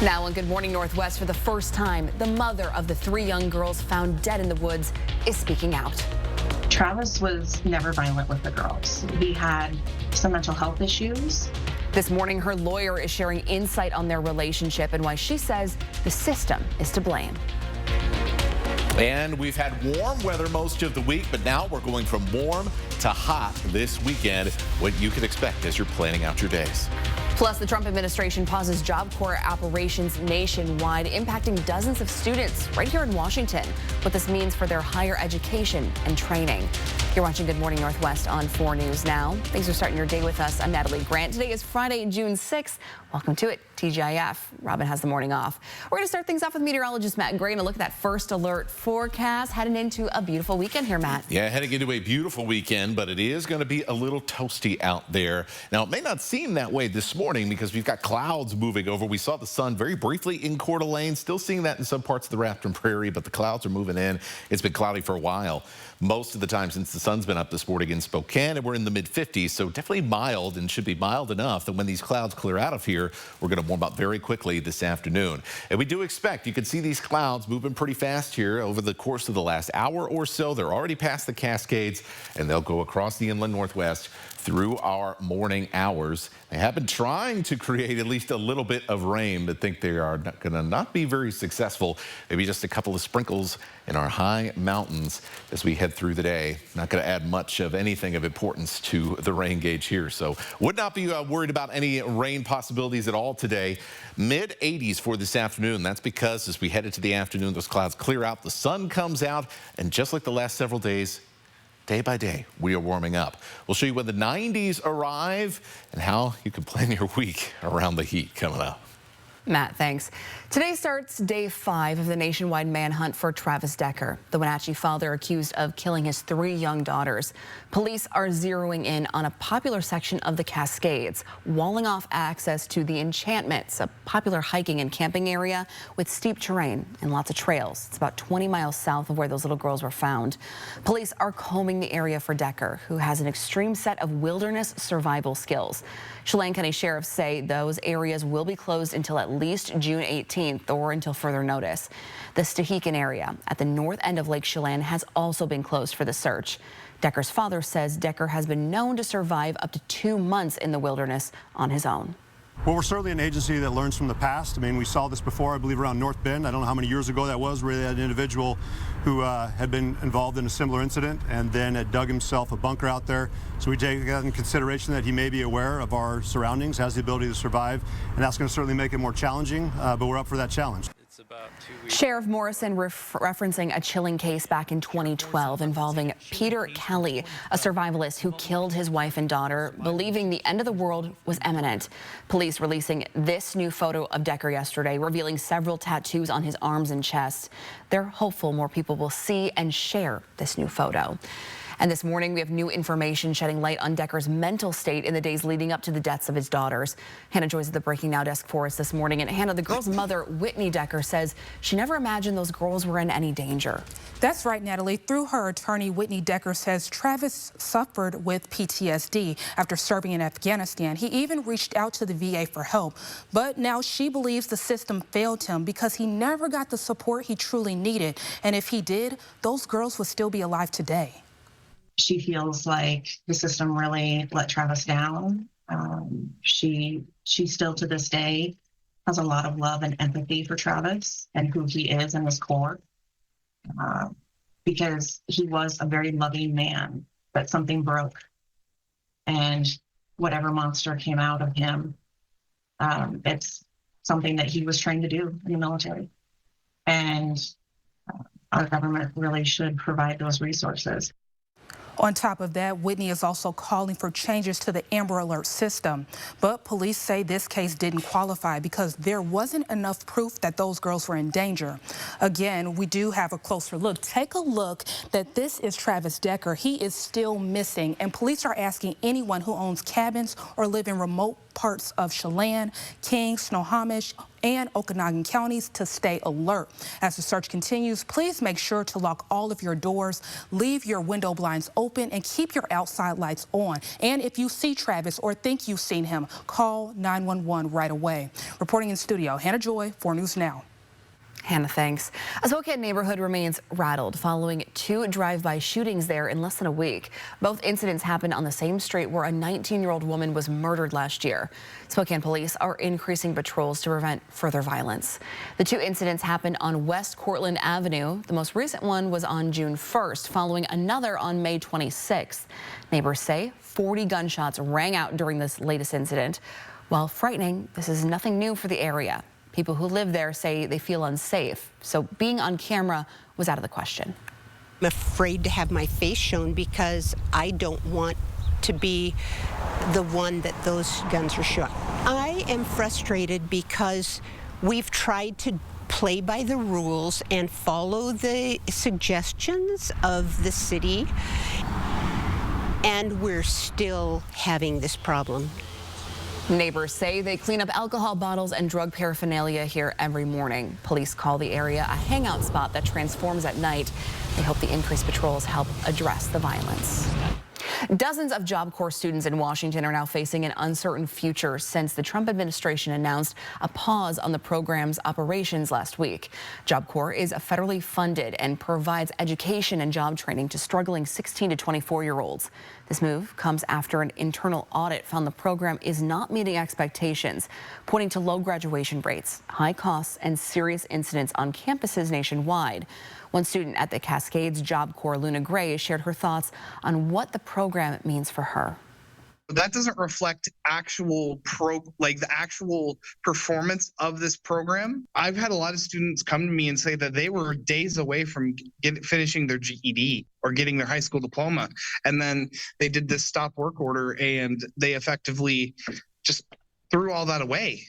Now on Good Morning Northwest, for the first time, the mother of the 3 young girls found dead in the woods is speaking out. Travis was never violent with the girls. He had some mental health issues. This morning, her lawyer is sharing insight on their relationship and why she says the system is to blame. And we've had warm weather most of the week, but now we're going from warm to hot this weekend. What you can expect as you're planning out your days. Plus, the Trump administration pauses Job Corps operations nationwide, impacting dozens of students right here in Washington. What this means for their higher education and training. You're watching Good Morning Northwest on 4 News Now. Thanks for starting your day with us. I'm Natalie Grant. Today is Friday, June 6th. Welcome to it, TGIF. Robin has the morning off. We're going to start things off with meteorologist Matt Gray and look at that first alert forecast. Heading into a beautiful weekend here, Matt. Yeah, heading into a beautiful weekend, but it is going to be a little toasty out there. Now, it may not seem that way this morning because we've got clouds moving over. We saw the sun very briefly in Coeur d'Alene, still seeing that in some parts of the Rafton Prairie, but the clouds are moving in. It's been cloudy for a while. Most of the time since the sun's been up this morning in Spokane, and we're in the mid-50s, so definitely mild and should be mild enough that when these clouds clear out of here, we're going to warm up very quickly this afternoon. And we do expect, you can see these clouds moving pretty fast here over the course of the last hour or so. They're already past the Cascades, and they'll go across the inland Northwest through our morning hours. They have been trying to create at least a little bit of rain, but think they are going to not be very successful. Maybe just a couple of sprinkles in our high mountains as we head through the day. Not going to add much of anything of importance to the rain gauge here. So would not be worried about any rain possibilities at all today. Mid 80s for this afternoon. That's because as we head into the afternoon, those clouds clear out, the sun comes out, and just like the last several days, day by day, we are warming up. We'll show you when the 90s arrive and how you can plan your week around the heat coming up. Matt, thanks. Today starts day 5 of the nationwide manhunt for Travis Decker, the Wenatchee father accused of killing his 3 young daughters. Police are zeroing in on a popular section of the Cascades, walling off access to the Enchantments, a popular hiking and camping area with steep terrain and lots of trails. It's about 20 miles south of where those little girls were found. Police are combing the area for Decker, who has an extreme set of wilderness survival skills. Chelan County sheriffs say those areas will be closed until at least June 18th or until further notice. The Stehekin area at the north end of Lake Chelan has also been closed for the search. Decker's father says Decker has been known to survive up to 2 months in the wilderness on his own. Well, we're certainly an agency that learns from the past. I mean, we saw this before, I believe, around North Bend. I don't know how many years ago that was, where they had an individual who had been involved in a similar incident and then had dug himself a bunker out there. So we take that in consideration that he may be aware of our surroundings, has the ability to survive, and that's going to certainly make it more challenging, but we're up for that challenge. About 2 weeks. Sheriff Morrison referencing a chilling case back in 2012 involving Peter Kelly, a survivalist who killed his wife and daughter, believing the end of the world was imminent. Police releasing this new photo of Decker yesterday, revealing several tattoos on his arms and chest. They're hopeful more people will see and share this new photo. And this morning, we have new information shedding light on Decker's mental state in the days leading up to the deaths of his daughters. Hannah joins at the Breaking Now desk for us this morning. And Hannah, the girls' mother, Whitney Decker, says she never imagined those girls were in any danger. That's right, Natalie. Through her attorney, Whitney Decker says Travis suffered with PTSD after serving in Afghanistan. He even reached out to the VA for help. But now she believes the system failed him because he never got the support he truly needed. And if he did, those girls would still be alive today. She feels like the system really let Travis down. She still to this day has a lot of love and empathy for Travis and who he is in his core, because he was a very loving man, but something broke. And whatever monster came out of him, it's something that he was trained to do in the military. And our government really should provide those resources. On top of that, Whitney is also calling for changes to the Amber Alert system. But police say this case didn't qualify because there wasn't enough proof that those girls were in danger. Again, we do have a closer look. Take a look that this is Travis Decker. He is still missing, and police are asking anyone who owns cabins or live in remote parts of Chelan, King, Snohomish, and Okanogan counties to stay alert. As the search continues, please make sure to lock all of your doors, leave your window blinds open, and keep your outside lights on. And if you see Travis or think you've seen him, call 911 right away. Reporting in studio, Hannah Joy, 4 News Now. Hannah, thanks. A Spokane neighborhood remains rattled following 2 drive-by shootings there in less than a week. Both incidents happened on the same street where a 19-year-old woman was murdered last year. Spokane police are increasing patrols to prevent further violence. The 2 incidents happened on West Cortland Avenue. The most recent one was on June 1st, following another on May 26th. Neighbors say 40 gunshots rang out during this latest incident. While frightening, this is nothing new for the area. People who live there say they feel unsafe, so being on camera was out of the question. I'm afraid to have my face shown because I don't want to be the one that those guns are shot. I am frustrated because we've tried to play by the rules and follow the suggestions of the city, and we're still having this problem. Neighbors say they clean up alcohol bottles and drug paraphernalia here every morning. Police call the area a hangout spot that transforms at night. They hope the increased patrols help address the violence. Dozens of Job Corps students in Washington are now facing an uncertain future since the Trump administration announced a pause on the program's operations last week. Job Corps is federally funded and provides education and job training to struggling 16 to 24-year-olds. This move comes after an internal audit found the program is not meeting expectations, pointing to low graduation rates, high costs, and serious incidents on campuses nationwide. One student at the Cascades Job Corps, Luna Gray, shared her thoughts on what the program means for her. That doesn't reflect the actual performance of this program. I've had a lot of students come to me and say that they were days away from finishing their GED or getting their high school diploma. And then they did this stop work order and they effectively just threw all that away.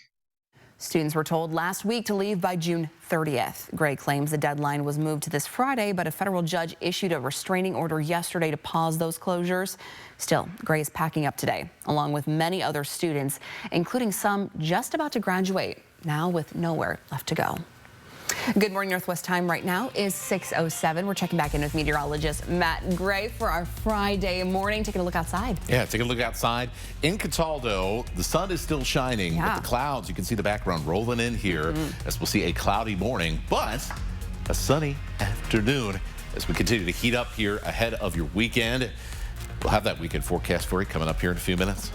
Students were told last week to leave by June 30th. Gray claims the deadline was moved to this Friday, but a federal judge issued a restraining order yesterday to pause those closures. Still, Gray is packing up today, along with many other students, including some just about to graduate, now with nowhere left to go. Good morning, Northwest time right now is 6:07. We're checking back in with meteorologist Matt Gray for our Friday morning. Taking a look outside. Yeah, take a look outside. In Cataldo, the sun is still shining, Yeah. but the clouds, you can see the background rolling in here as we'll see a cloudy morning, but a sunny afternoon as we continue to heat up here ahead of your weekend. We'll have that weekend forecast for you coming up here in a few minutes.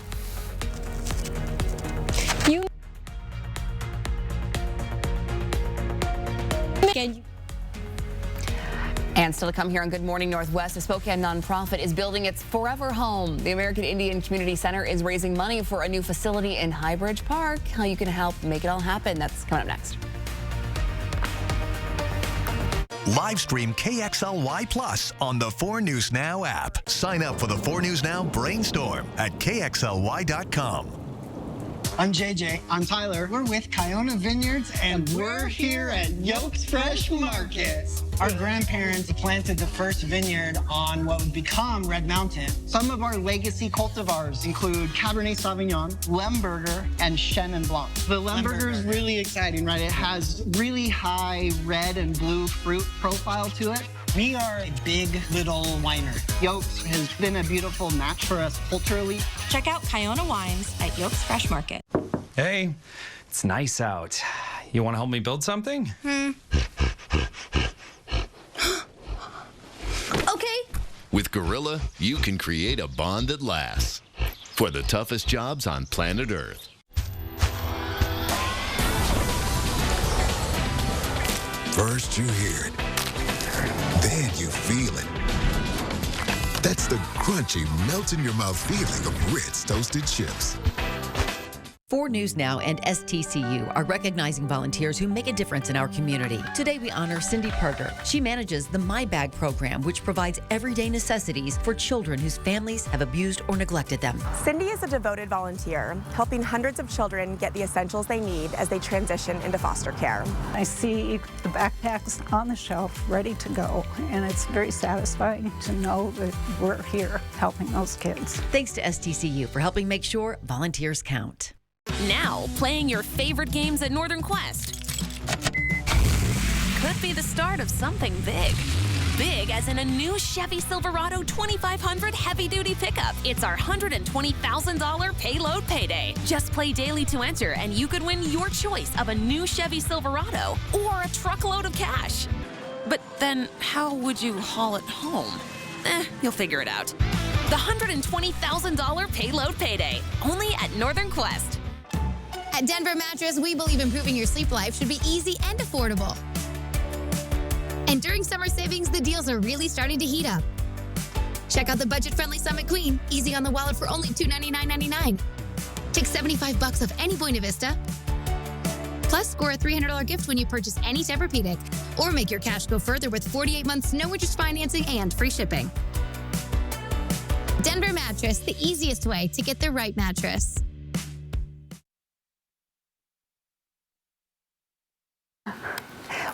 And still to come here on Good Morning Northwest, a Spokane nonprofit is building its forever home. The American Indian Community Center is raising money for a new facility in Highbridge Park. How you can help make it all happen, that's coming up next. Live stream KXLY Plus on the 4 News Now app. Sign up for the 4 News Now Brainstorm at KXLY.com. I'm JJ. I'm Tyler. We're with Kiona Vineyards, and we're here at Yokes Fresh Market. Our grandparents planted the first vineyard on what would become Red Mountain. Some of our legacy cultivars include Cabernet Sauvignon, Lemberger, and Chenin Blanc. The Lemberger is really exciting, right? It has really high red and blue fruit profile to it. We are a big little winery. Yokes has been a beautiful match for us culturally. Check out Kiona Wines at Yokes Fresh Market. Hey, it's nice out. You want to help me build something? Okay. With Gorilla, you can create a bond that lasts for the toughest jobs on planet Earth. First you hear it, then you feel it. That's the crunchy, melt-in-your-mouth feeling of Ritz Toasted Chips. 4 News Now and STCU are recognizing volunteers who make a difference in our community. Today we honor Cindy Parker. She manages the My Bag program, which provides everyday necessities for children whose families have abused or neglected them. Cindy is a devoted volunteer, helping hundreds of children get the essentials they need as they transition into foster care. I see the backpacks on the shelf ready to go, and it's very satisfying to know that we're here helping those kids. Thanks to STCU for helping make sure volunteers count. Now, playing your favorite games at Northern Quest could be the start of something big. big as in a new Chevy Silverado 2500 heavy-duty pickup. It's our $120,000 payload payday. Just play daily to enter, and you could win your choice of a new Chevy Silverado or a truckload of cash. But then, how would you haul it home? You'll figure it out. The $120,000 payload payday, only at Northern Quest. At Denver Mattress, we believe improving your sleep life should be easy and affordable. And during summer savings, the deals are really starting to heat up. Check out the budget-friendly Summit Queen, easy on the wallet for only $299.99. Take $75 off any Buena Vista. Plus, score a $300 gift when you purchase any Tempur-Pedic. Or make your cash go further with 48 months no-interest financing and free shipping. Denver Mattress, the easiest way to get the right mattress.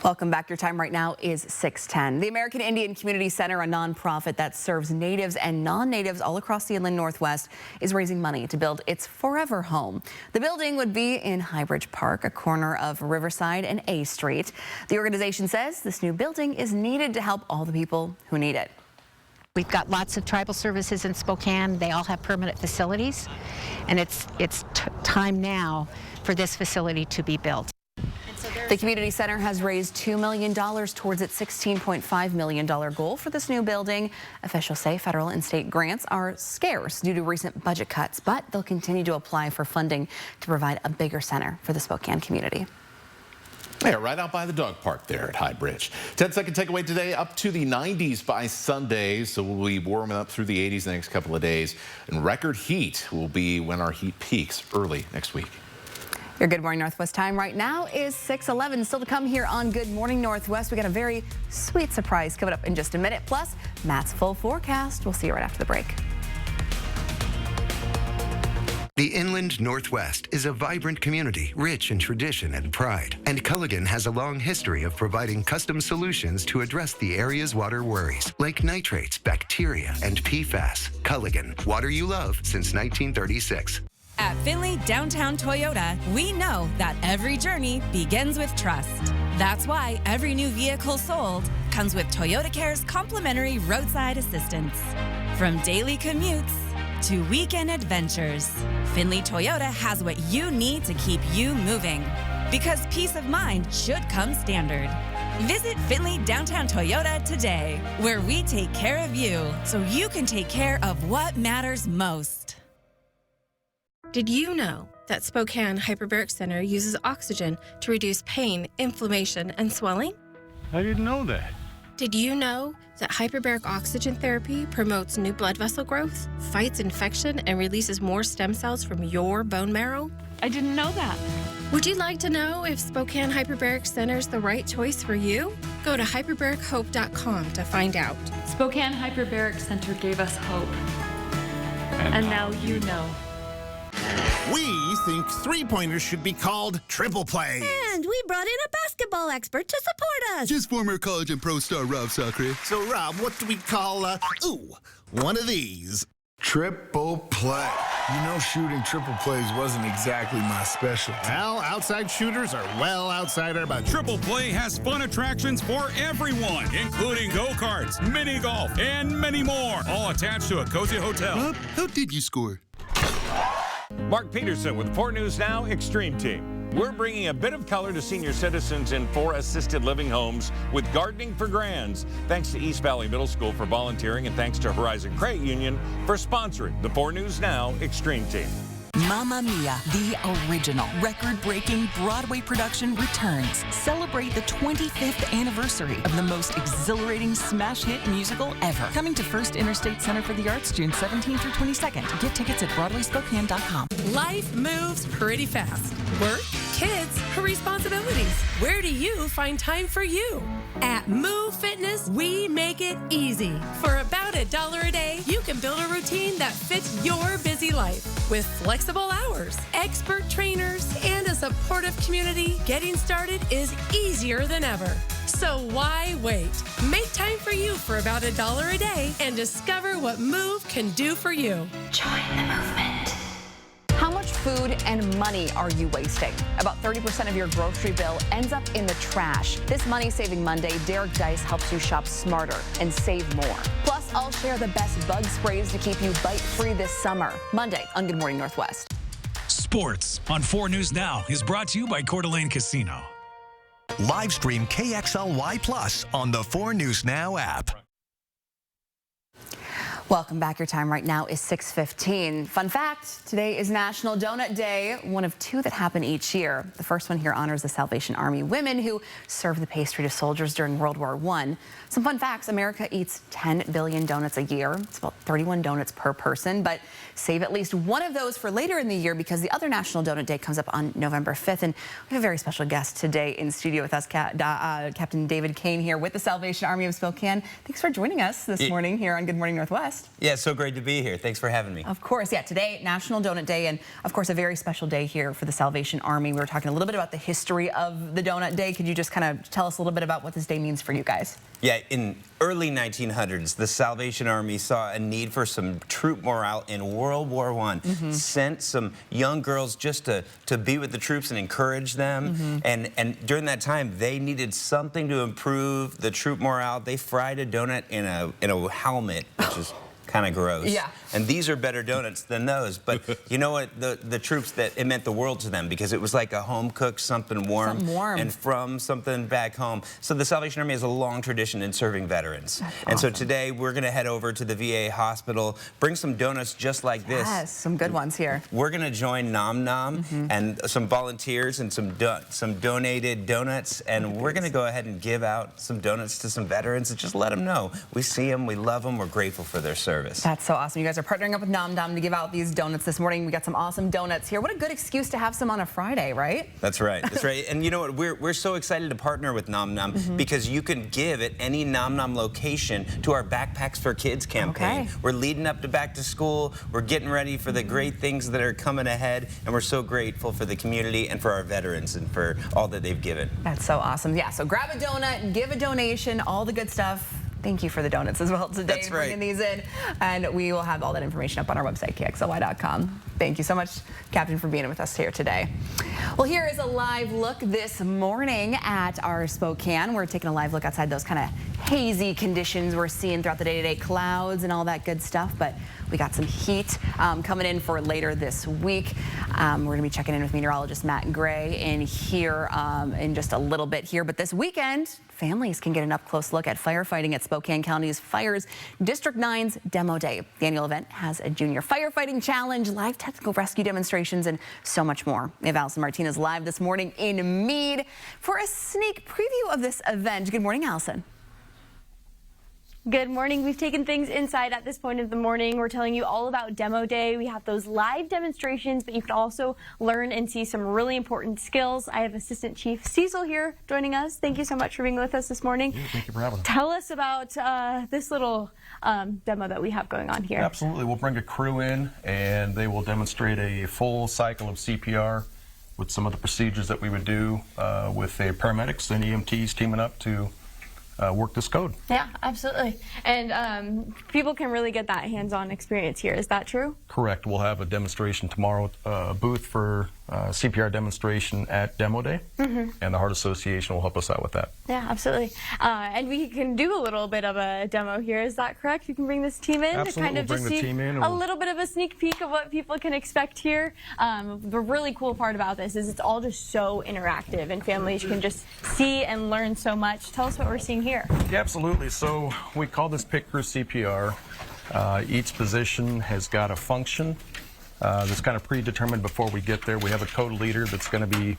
Welcome back. Your time right now is 6:10. The American Indian Community Center, a nonprofit that serves natives and non-natives all across the inland Northwest, is raising money to build its forever home. The building would be in Highbridge Park, a corner of Riverside and A Street. The organization says this new building is needed to help all the people who need it. We've got lots of tribal services in Spokane. They all have permanent facilities, and it's time now for this facility to be built. The community center has raised $2 million towards its $16.5 million goal for this new building. Officials say federal and state grants are scarce due to recent budget cuts, but they'll continue to apply for funding to provide a bigger center for the Spokane community. Yeah, right out by the dog park there at Highbridge. 10-second takeaway today, up to the 90s by Sunday, so we'll be warming up through the 80s the next couple of days. And record heat will be when our heat peaks early next week. Your Good Morning Northwest time right now is 6:11. Still to come here on Good Morning Northwest. We got a very sweet surprise coming up in just a minute. Plus, Matt's full forecast. We'll see you right after the break. The Inland Northwest is a vibrant community, rich in tradition and pride. And Culligan has a long history of providing custom solutions to address the area's water worries, like nitrates, bacteria, and PFAS. Culligan, water you love since 1936. At Finley Downtown Toyota, we know that every journey begins with trust. That's why every new vehicle sold comes with Toyota Care's complimentary roadside assistance. From daily commutes to weekend adventures, Finley Toyota has what you need to keep you moving. Because peace of mind should come standard. Visit Finley Downtown Toyota today, where we take care of you so you can take care of what matters most. Did you know that Spokane Hyperbaric Center uses oxygen to reduce pain, inflammation, and swelling? I didn't know that. Did you know that hyperbaric oxygen therapy promotes new blood vessel growth, fights infection, and releases more stem cells from your bone marrow? I didn't know that. Would you like to know if Spokane Hyperbaric Center is the right choice for you? Go to hyperbarichope.com to find out. Spokane Hyperbaric Center gave us hope. And now you know. We think three-pointers should be called triple plays. And we brought in a basketball expert to support us. Just former college and pro star Rob Sacre. So, Rob, what do we call, one of these? Triple play. You know, shooting triple plays wasn't exactly my specialty. Well, outside shooters are well outside our budget. Triple Play has fun attractions for everyone, including go-karts, mini golf, and many more, all attached to a cozy hotel. Rob, how did you score? Mark Peterson with 4 News Now Extreme Team. We're bringing a bit of color to senior citizens in 4 assisted living homes with Gardening for Grands. Thanks to East Valley Middle School for volunteering, and thanks to Horizon Credit Union for sponsoring the 4 News Now Extreme Team. Mamma Mia, the original record-breaking Broadway production returns. Celebrate the 25th anniversary of the most exhilarating smash hit musical ever. Coming to First Interstate Center for the Arts June 17th through 22nd. Get tickets at BroadwaySpokane.com. Life moves pretty fast. Work, kids, responsibilities. Where do you find time for you? At Move Fitness, we make it easy. For about $1 a day, you can build a routine that fits your busy life. With flexible hours, expert trainers, and a supportive community, getting started is easier than ever. So why wait? Make time for you for about $1 a day and discover what Move can do for you. Join the movement. How much food and money are you wasting? About 30% of your grocery bill ends up in the trash. This Money Saving Monday, Derek Dice helps you shop smarter and save more. Plus, I'll share the best bug sprays to keep you bite-free this summer. Monday on Good Morning Northwest. Sports on 4 News Now is brought to you by Coeur d'Alene Casino. Live stream KXLY Plus on the 4 News Now app. Welcome back. Your time right now is 6:15. Fun fact, today is National Donut Day, one of 2 that happen each year. The first one here honors the Salvation Army women who served the pastry to soldiers during World War I. Some fun facts, America eats 10 billion donuts a year. It's about 31 donuts per person, but save at least one of those for later in the year because the other National Donut Day comes up on November 5th. And we have a very special guest today in studio with us, Captain David Kane here with the Salvation Army of Spokane. Thanks for joining us this morning here on Good Morning Northwest. Yeah, so great to be here. Thanks for having me. Of course, yeah, today, National Donut Day, and of course, a very special day here for the Salvation Army. We were talking a little bit about the history of the Donut Day. Could you just kind of tell us a little bit about what this day means for you guys? Yeah, in early 1900s, the Salvation Army saw a need for some troop morale in World War I. Sent some young girls just to be with the troops and encourage them. And during that time, they needed something to improve the troop morale. They fried a donut in a helmet, which is kind of gross. Yeah. And these are better donuts than those. But you know what? The troops, that it meant the world to them because it was like a home-cooked something warm. And from something back home. So the Salvation Army has a long tradition in serving veterans. And so today we're going to head over to the VA hospital, bring some donuts just like this. Yes, some good ones here. We're going to join Nom Nom and some volunteers and some donated donuts. And we're going to go ahead and give out some donuts to some veterans and just let them know. We see them, we love them, we're grateful for their service. That's so awesome. You guys are partnering up with Nom Nom to give out these donuts this morning. We got some awesome donuts here. What a good excuse to have some on a Friday, right? That's right. That's right. And you know what? We're so excited to partner with Nom Nom because you can give at any Nom Nom location to our Backpacks for Kids campaign. We're leading up to back to school. We're getting ready for the great things that are coming ahead. And we're so grateful for the community and for our veterans and for all that they've given. That's so awesome. Yeah, so grab a donut, give a donation, all the good stuff. Thank you for the donuts as well today. That's right. Bringing these in. And we will have all that information up on our website, KXLY.com. Thank you so much, Captain, for being with us here today. Well, here is a live look this morning at our Spokane. We're taking a live look outside those kind of hazy conditions we're seeing throughout the day-to-day, clouds and all that good stuff. But we got some heat coming in for later this week. We're going to be checking in with meteorologist Matt Gray in here in just a little bit here. But this weekend, families can get an up-close look at firefighting at Spokane County's Fires District 9's Demo Day. The annual event has a junior firefighting challenge, live technical rescue demonstrations, and so much more. We have Allison Martinez live this morning in Meade for a sneak preview of this event. Good morning, Allison. Good morning. We've taken things inside at this point of the morning. We're telling you all about Demo Day. We have those live demonstrations, but you can also learn and see some really important skills. I have Assistant Chief Cecil here joining us. Thank you so much for being with us this morning. Yeah, thank you for having us. Tell us about this little demo that we have going on here. Absolutely. We'll bring a crew in and they will demonstrate a full cycle of CPR with some of the procedures that we would do with the paramedics and EMTs teaming up to work this code. Yeah, absolutely. And people can really get that hands-on experience here. Is that true? Correct. We'll have a demonstration tomorrow, a booth for CPR demonstration at Demo Day, and the Heart Association will help us out with that. Yeah, absolutely. And we can do a little bit of a demo here. Is that correct? You can bring this team in Absolutely. to kind of We'll just bring the see team in and a we'll... little bit of a sneak peek of what people can expect here. The really cool part about this is it's all just so interactive, and families can just see and learn so much. Tell us what we're seeing here. Yeah, absolutely. So we call this Pit Crew CPR. Each position has got a function that's kind of predetermined before we get there. We have a code leader that's going to be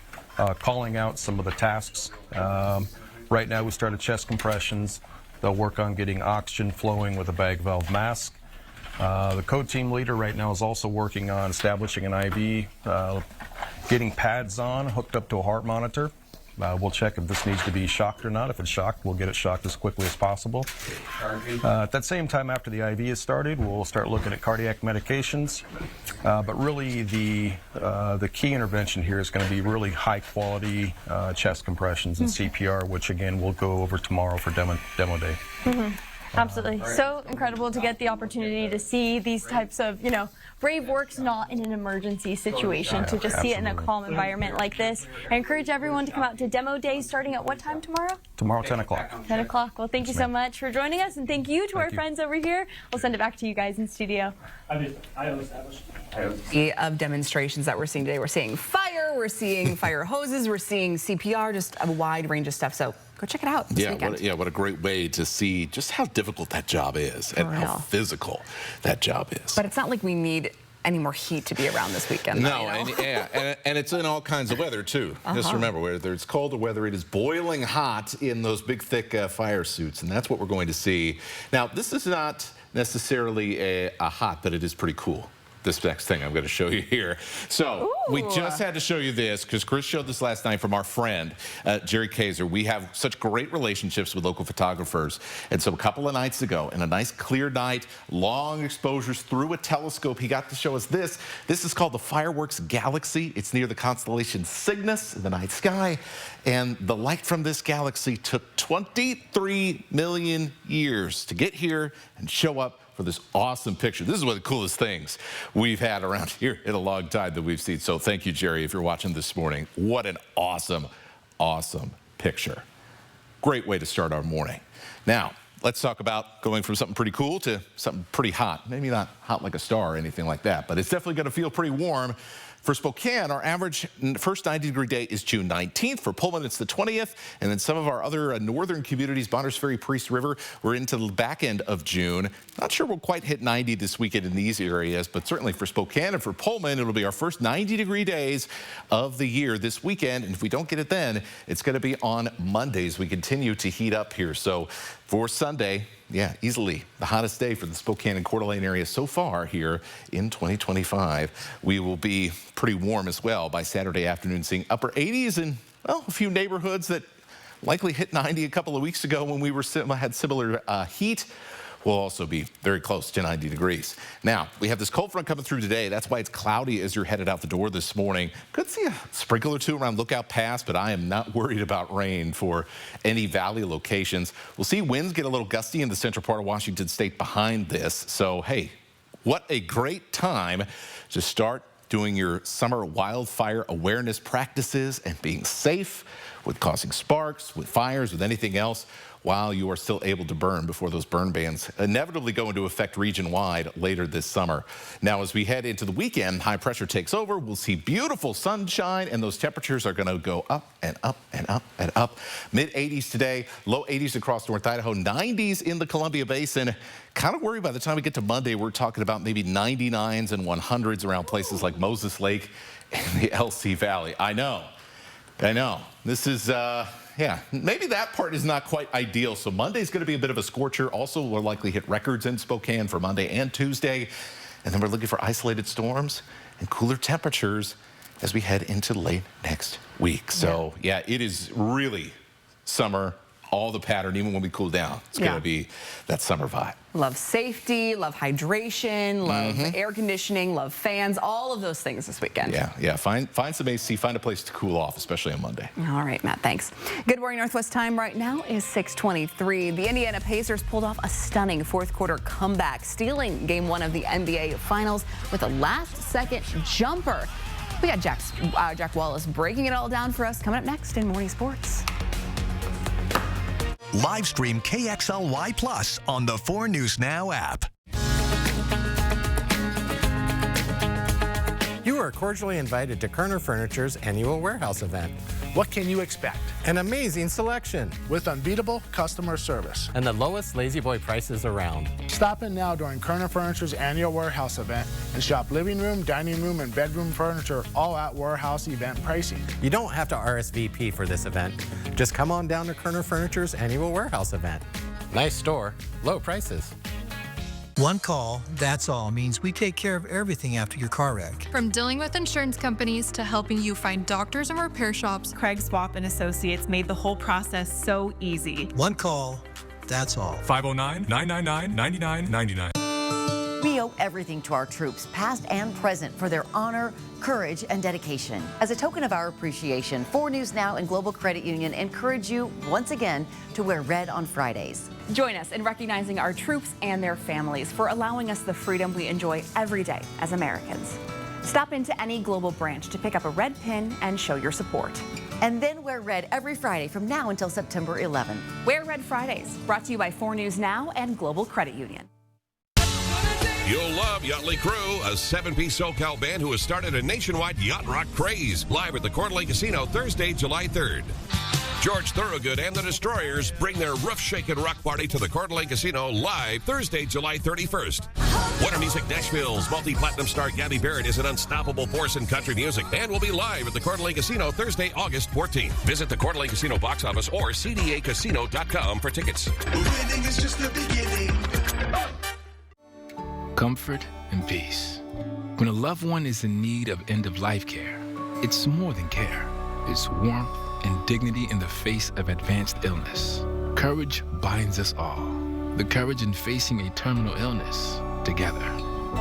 calling out some of the tasks. Right now we started chest compressions. They'll work on getting oxygen flowing with a bag valve mask. The code team leader right now is also working on establishing an IV, getting pads on, hooked up to a heart monitor. We'll check if this needs to be shocked or not. If it's shocked, we'll get it shocked as quickly as possible. At that same time, after the IV is started, we'll start looking at cardiac medications. But really, the key intervention here is going to be really high-quality chest compressions and CPR, which, again, we'll go over tomorrow for Demo Day. Absolutely. So incredible to get the opportunity to see these types of, brave works not in an emergency situation, to just see it in a calm environment like this. I encourage everyone to come out to Demo Day starting at what time tomorrow? Tomorrow, 10 o'clock. 10 o'clock. Well, thank you so much for joining us, and thank you to our friends over here. We'll send it back to you guys in studio. Of demonstrations that we're seeing today. We're seeing fire, we're seeing fire hoses, we're seeing CPR, just a wide range of stuff. So go check it out this weekend. What a great way to see just how difficult that job is and how physical that job is. But it's not like we need any more heat to be around this weekend. No, and it's in all kinds of weather too. Just remember, whether it's cold or whether it is boiling hot in those big, thick fire suits, and that's what we're going to see. Now, this is not necessarily a hot, but it is pretty cool. This next thing I'm going to show you here. So we just had to show you this because Chris showed this last night from our friend, Jerry Kaiser. We have such great relationships with local photographers. And so a couple of nights ago, in a nice clear night, long exposures through a telescope, he got to show us this. This is called the Fireworks Galaxy. It's near the constellation Cygnus in the night sky. And the light from this galaxy took 23 million years to get here and show up for this awesome picture. This is one of the coolest things we've had around here in a long time that we've seen. So thank you, Jerry, if you're watching this morning. What an awesome, awesome picture. Great way to start our morning. Now, let's talk about going from something pretty cool to something pretty hot. Maybe not hot like a star or anything like that, but it's definitely going to feel pretty warm. For Spokane, our average first 90-degree day is June 19th. For Pullman, it's the 20th. And then some of our other northern communities, Bonners Ferry, Priest River, we're into the back end of June. Not sure we'll quite hit 90 this weekend in these areas, but certainly for Spokane and for Pullman, it'll be our first 90-degree days of the year this weekend. And if we don't get it then, it's going to be on Mondays. We continue to heat up here. So for Sunday, easily the hottest day for the Spokane and Coeur d'Alene area so far here in 2025. We will be pretty warm as well by Saturday afternoon, seeing upper 80s in, well, a few neighborhoods that likely hit 90 a couple of weeks ago when we had similar heat. Will also be very close to 90 degrees. Now, we have this cold front coming through today. That's why it's cloudy as you're headed out the door this morning. Could see a sprinkle or two around Lookout Pass, but I am not worried about rain for any valley locations. We'll see winds get a little gusty in the central part of Washington State behind this. So, hey, what a great time to start doing your summer wildfire awareness practices and being safe with causing sparks, with fires, with anything else, while you are still able to burn before those burn bans inevitably go into effect region-wide later this summer. Now, as we head into the weekend, high pressure takes over. We'll see beautiful sunshine, and those temperatures are going to go up and up and up and up. Mid-80s today, low 80s across North Idaho, 90s in the Columbia Basin. Kind of worried by the time we get to Monday, we're talking about maybe 99s and 100s around places like Moses Lake and the LC Valley. I know. This is, maybe that part is not quite ideal. So Monday's going to be a bit of a scorcher. Also, we'll likely hit records in Spokane for Monday and Tuesday. And then we're looking for isolated storms and cooler temperatures as we head into late next week. So, it is really summer, all the pattern, even when we cool down. It's going to be that summer vibe. Love safety, love hydration, love air conditioning, love fans, all of those things this weekend. Find some AC, find a place to cool off, especially on Monday. All right, Matt, thanks. Good morning, Northwest time right now is 6:23. The Indiana Pacers pulled off a stunning fourth quarter comeback, stealing game one of the NBA Finals with a last-second jumper. We got Jack Wallace breaking it all down for us coming up next in Morning Sports. Live stream KXLY Plus on the 4 News Now app. You are cordially invited to Kerner Furniture's annual warehouse event. What can you expect? An amazing selection With unbeatable customer service. and the lowest Lazy Boy prices around. Stop in now during Kerner Furniture's annual warehouse event and shop living room, dining room, and bedroom furniture all at warehouse event pricing. You don't have to RSVP for this event. Just come on down to Kerner Furniture's annual warehouse event. Nice store, low prices. One call, that's all, means we take care of everything after your car wreck. From dealing with insurance companies to helping you find doctors and repair shops, Craig Swap and Associates made the whole process so easy. One call, that's all. 509-999-9999. We owe everything to our troops, past and present, for their honor, courage, and dedication. As a token of our appreciation, 4 News Now and Global Credit Union encourage you once again to wear red on Fridays. Join us in recognizing our troops and their families for allowing us the freedom we enjoy every day as Americans. Stop into any Global branch to pick up a red pin and show your support. And then wear red every Friday from now until September 11. Wear Red Fridays, brought to you by 4 News Now and Global Credit Union. You'll love Yachtly Crew, a 7-piece SoCal band who has started a nationwide yacht rock craze. Live at the Coeur d'Alene Casino Thursday, July 3rd. George Thorogood and the Destroyers bring their roof-shaking rock party to the Coeur d'Alene Casino live Thursday, July 31st. Winter Music Nashville's multi-platinum star Gabby Barrett is an unstoppable force in country music and will be live at the Coeur d'Alene Casino Thursday, August 14th. Visit the Coeur d'Alene Casino box office or cdacasino.com for tickets. Winning is just the beginning. Comfort and peace. When a loved one is in need of end-of-life care, it's more than care. It's warmth and dignity in the face of advanced illness. Courage binds us all. The courage in facing a terminal illness together.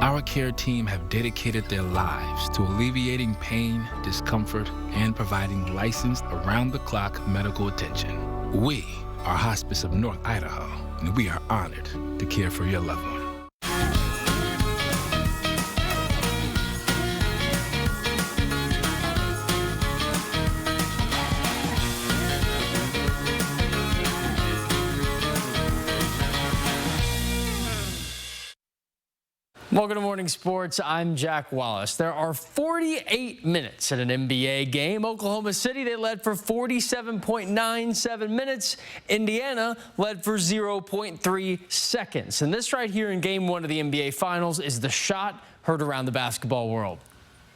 Our care team have dedicated their lives to alleviating pain, discomfort, and providing licensed around-the-clock medical attention. We are Hospice of North Idaho, and we are honored to care for your loved one. Welcome to Morning Sports. I'm Jack Wallace. There are 48 minutes in an NBA game. Oklahoma City, they led for 47.97 minutes. Indiana led for 0.3 seconds. And this right here in Game 1 of the NBA Finals is the shot heard around the basketball world.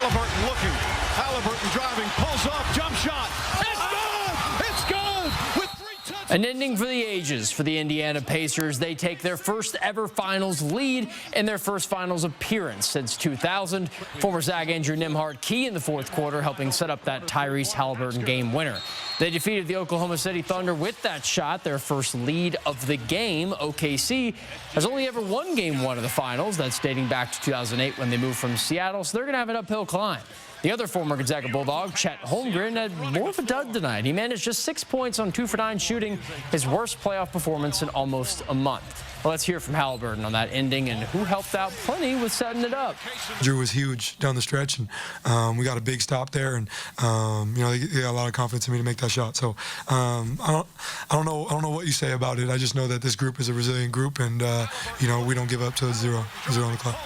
Halliburton looking. Halliburton driving, pulls up, jump shot. It's good! It's good! With 3 touchdowns. An ending for the ages for the Indiana Pacers. They take their first ever finals lead in their first finals appearance since 2000. Former Zag Andrew Nembhard key in the fourth quarter, helping set up that Tyrese Halliburton game winner. They defeated the Oklahoma City Thunder with that shot, their first lead of the game. OKC has only ever won Game 1 of the finals. That's dating back to 2008 when they moved from Seattle, so they're going to have an uphill climb. The other former Gonzaga Bulldog, Chet Holmgren, had more of a dud tonight. He managed just 6 points on 2 for 9 shooting, his worst playoff performance in almost a month. Well, let's hear from Halliburton on that ending and who helped out plenty with setting it up. Drew was huge down the stretch, and we got a big stop there, and you know, they got a lot of confidence in me to make that shot. So I don't know what you say about it. I just know that this group is a resilient group, and you know, we don't give up till zero on the clock.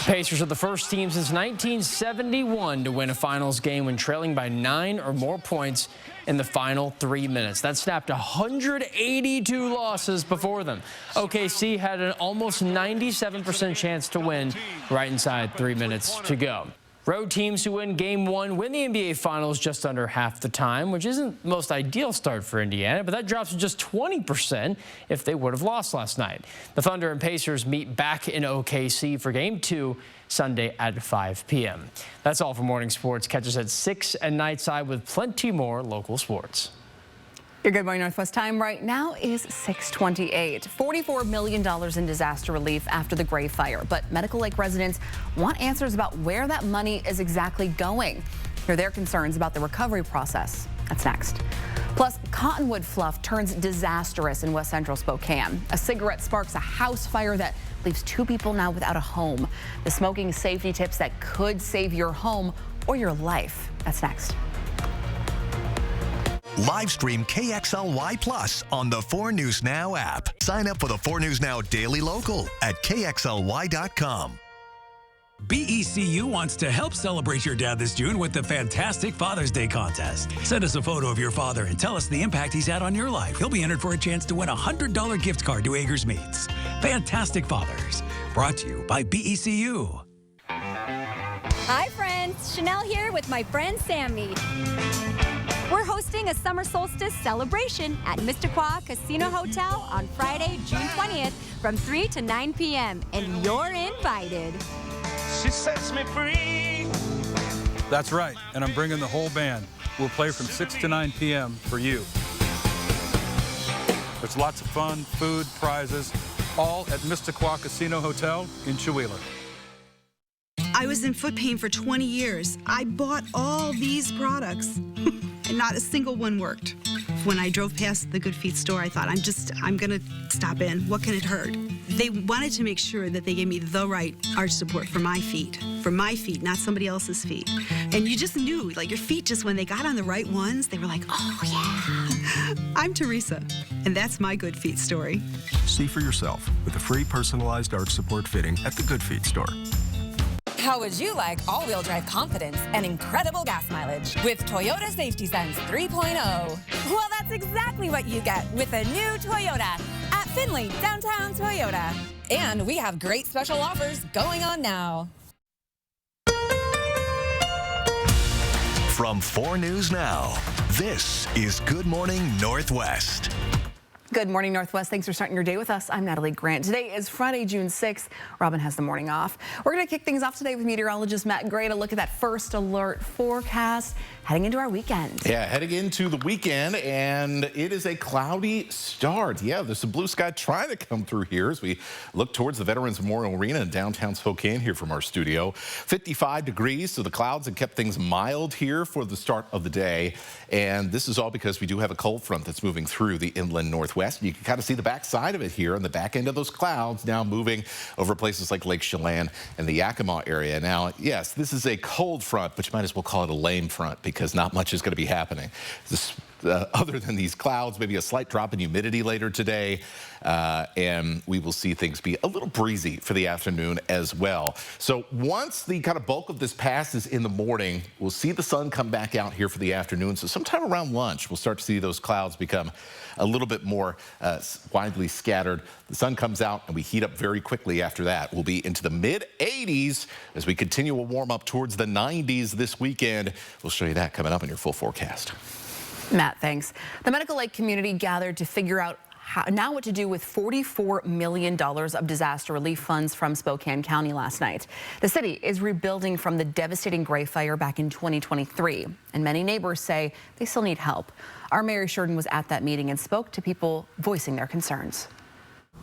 Pacers are the first team since 1971 to win a finals game when trailing by 9 or more points in the final 3 minutes. That snapped 182 losses before them. OKC had an almost 97% chance to win right inside 3 minutes to go. Road teams who win Game 1 win the NBA Finals just under half the time, which isn't the most ideal start for Indiana, but that drops to just 20% if they would have lost last night. The Thunder and Pacers meet back in OKC for Game 2 Sunday at 5 p.m. That's all for Morning Sports. Catch us at 6 and Nightside with plenty more local sports. Your Good Morning Northwest time right now is 6:28. $44 million in disaster relief after the Gray Fire, but Medical Lake residents want answers about where that money is exactly going. Hear their concerns about the recovery process. That's next. Plus, cottonwood fluff turns disastrous in West Central Spokane. A cigarette sparks a house fire that leaves 2 people now without a home. The smoking safety tips that could save your home or your life. That's next. Live stream KXLY Plus on the 4 News Now app. Sign up for the 4 News Now Daily Local at KXLY.com. BECU wants to help celebrate your dad this June with the fantastic Father's Day contest. Send us a photo of your father and tell us the impact he's had on your life. He'll be entered for a chance to win a $100 gift card to Agers Meats. Fantastic Fathers. Brought to you by BECU. Hi, friends. Chanel here with my friend Sammy. We're hosting a summer solstice celebration at Missisquoi Casino Hotel on Friday, June 20th from 3 to 9 p.m. and you're invited. She sets me free. That's right, and I'm bringing the whole band. We'll play from 6 to 9 p.m. for you. There's lots of fun, food, prizes, all at Mistaqua Casino Hotel in Chewelah. I was in foot pain for 20 years. I bought all these products, and not a single one worked. When I drove past the Good Feet store, I thought, I'm gonna stop in. What can it hurt? They wanted to make sure that they gave me the right arch support for my feet, not somebody else's feet. And you just knew, like your feet just, when they got on the right ones, they were like, oh yeah. I'm Teresa, and that's my Good Feet story. See for yourself with a free personalized arch support fitting at the Good Feet store. How would you like all-wheel drive confidence and incredible gas mileage with Toyota Safety Sense 3.0? Well, that's exactly what you get with a new Toyota at Findlay Downtown Toyota. And we have great special offers going on now. From 4 News Now, this is Good Morning Northwest. Good morning, Northwest. Thanks for starting your day with us. I'm Natalie Grant. Today is Friday, June 6th. Robin has the morning off. We're going to kick things off today with meteorologist Matt Gray to look at that first alert forecast heading into our weekend. Yeah, heading into the weekend, and it is a cloudy start. Yeah, there's some blue sky trying to come through here as we look towards the Veterans Memorial Arena in downtown Spokane here from our studio. 55 degrees, so the clouds have kept things mild here for the start of the day. And this is all because we do have a cold front that's moving through the inland Northwest. You can kind of see the back side of it here on the back end of those clouds now moving over places like Lake Chelan and the Yakima area. Now, yes, this is a cold front, but you might as well call it a lame front because not much is going to be happening. Other than these clouds, maybe a slight drop in humidity later today, and we will see things be a little breezy for the afternoon as well. So once the kind of bulk of this passes in the morning, we'll see the sun come back out here for the afternoon. So sometime around lunch, we'll start to see those clouds become a little bit more widely scattered. The sun comes out and we heat up very quickly after that. We'll be into the mid-80s as we continue to warm up towards the 90s this weekend. We'll show you that coming up in your full forecast. Matt, thanks. The Medical Lake community gathered to figure out now what to do with $44 million of disaster relief funds from Spokane County last night. The city is rebuilding from the devastating Gray Fire back in 2023, and many neighbors say they still need help. Our Mary Sheridan was at that meeting and spoke to people voicing their concerns.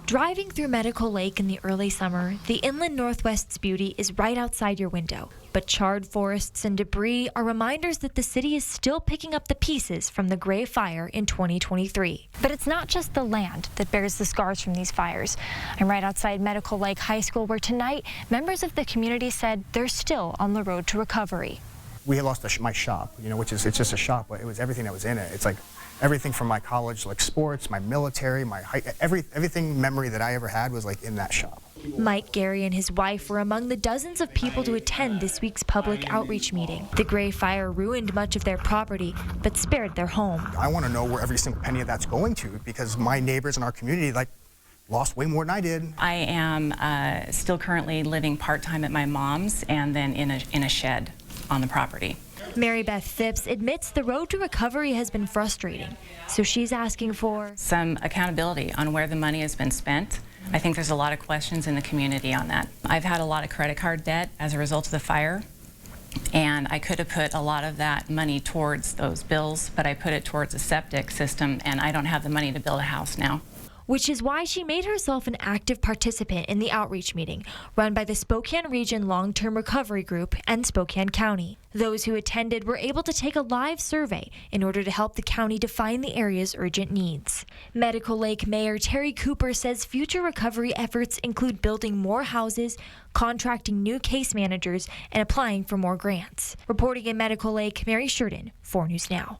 Driving through Medical Lake in the early summer, the inland Northwest's beauty is right outside your window. But charred forests and debris are reminders that the city is still picking up the pieces from the Gray Fire in 2023. But it's not just the land that bears the scars from these fires. I'm right outside Medical Lake High School, where tonight members of the community said they're still on the road to recovery. We had lost my shop, which is, it's just a shop, but it was everything that was in it. It's like everything from my college, like sports, my military, my everything memory that I ever had was like in that shop. Mike Gary and his wife were among the dozens of people to attend this week's public outreach meeting. The Gray Fire ruined much of their property, but spared their home. I want to know where every single penny of that's going to, because my neighbors in our community lost way more than I did. I am still currently living part-time at my mom's and then in a shed on the property. Mary Beth Phipps admits the road to recovery has been frustrating, so she's asking for some accountability on where the money has been spent. I think there's a lot of questions in the community on that. I've had a lot of credit card debt as a result of the fire, and I could have put a lot of that money towards those bills, but I put it towards a septic system, and I don't have the money to build a house now. Which is why she made herself an active participant in the outreach meeting run by the Spokane Region Long-Term Recovery Group and Spokane County. Those who attended were able to take a live survey in order to help the county define the area's urgent needs. Medical Lake Mayor Terry Cooper says future recovery efforts include building more houses, contracting new case managers, and applying for more grants. Reporting in Medical Lake, Mary Sheridan, 4 News Now.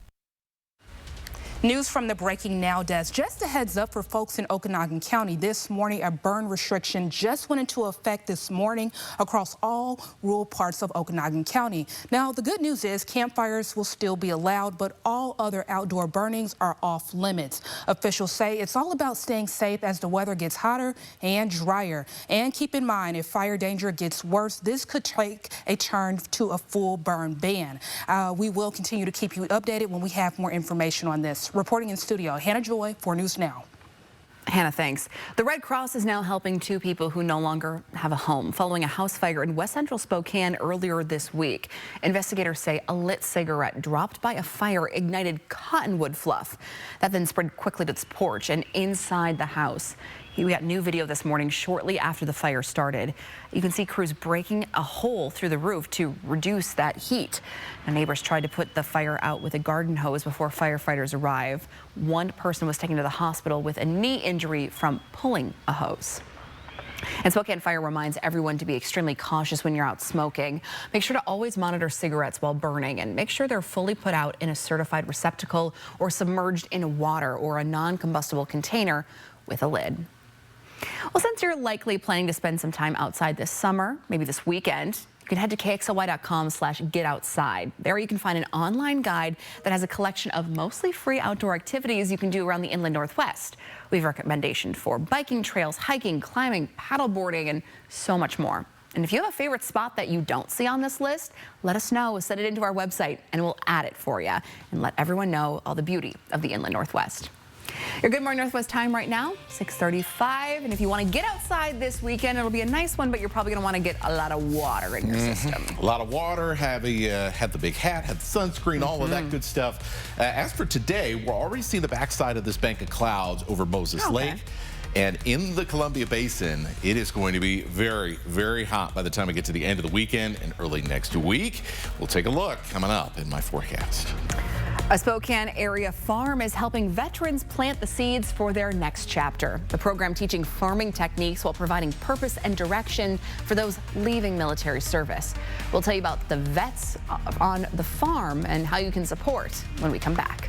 News from the Breaking Now desk. Just a heads up for folks in Okanogan County. This morning, a burn restriction just went into effect this morning across all rural parts of Okanogan County. Now, the good news is campfires will still be allowed, but all other outdoor burnings are off limits. Officials say it's all about staying safe as the weather gets hotter and drier. And keep in mind, if fire danger gets worse, this could take a turn to a full burn ban. We will continue to keep you updated when we have more information on this. Reporting in studio, Hannah Joy, 4 News Now. Hannah, thanks. The Red Cross is now helping 2 people who no longer have a home following a house fire in West Central Spokane earlier this week. Investigators say a lit cigarette dropped by a fire ignited cottonwood fluff that then spread quickly to its porch and inside the house. We got new video this morning shortly after the fire started. You can see crews breaking a hole through the roof to reduce that heat. Now, neighbors tried to put the fire out with a garden hose before firefighters arrived. One person was taken to the hospital with a knee injury from pulling a hose. And Spokane Fire reminds everyone to be extremely cautious when you're out smoking. Make sure to always monitor cigarettes while burning and make sure they're fully put out in a certified receptacle or submerged in water or a non-combustible container with a lid. Well, since you're likely planning to spend some time outside this summer, maybe this weekend, you can head to KXLY.com/getoutside. There you can find an online guide that has a collection of mostly free outdoor activities you can do around the inland Northwest. We have recommendations for biking trails, hiking, climbing, paddleboarding, and so much more. And if you have a favorite spot that you don't see on this list, let us know. Send it into our website and we'll add it for you and let everyone know all the beauty of the inland Northwest. Your Good Morning Northwest time right now, 6:35. And if you want to get outside this weekend, it'll be a nice one, but you're probably going to want to get a lot of water in your system. A lot of water, have the big hat, have the sunscreen, all of that good stuff. As for today, we're already seeing the backside of this bank of clouds over Moses Lake. And in the Columbia Basin, it is going to be very, very hot by the time we get to the end of the weekend and early next week. We'll take a look coming up in my forecast. A Spokane area farm is helping veterans plant the seeds for their next chapter. The program teaching farming techniques while providing purpose and direction for those leaving military service. We'll tell you about the vets on the farm and how you can support when we come back.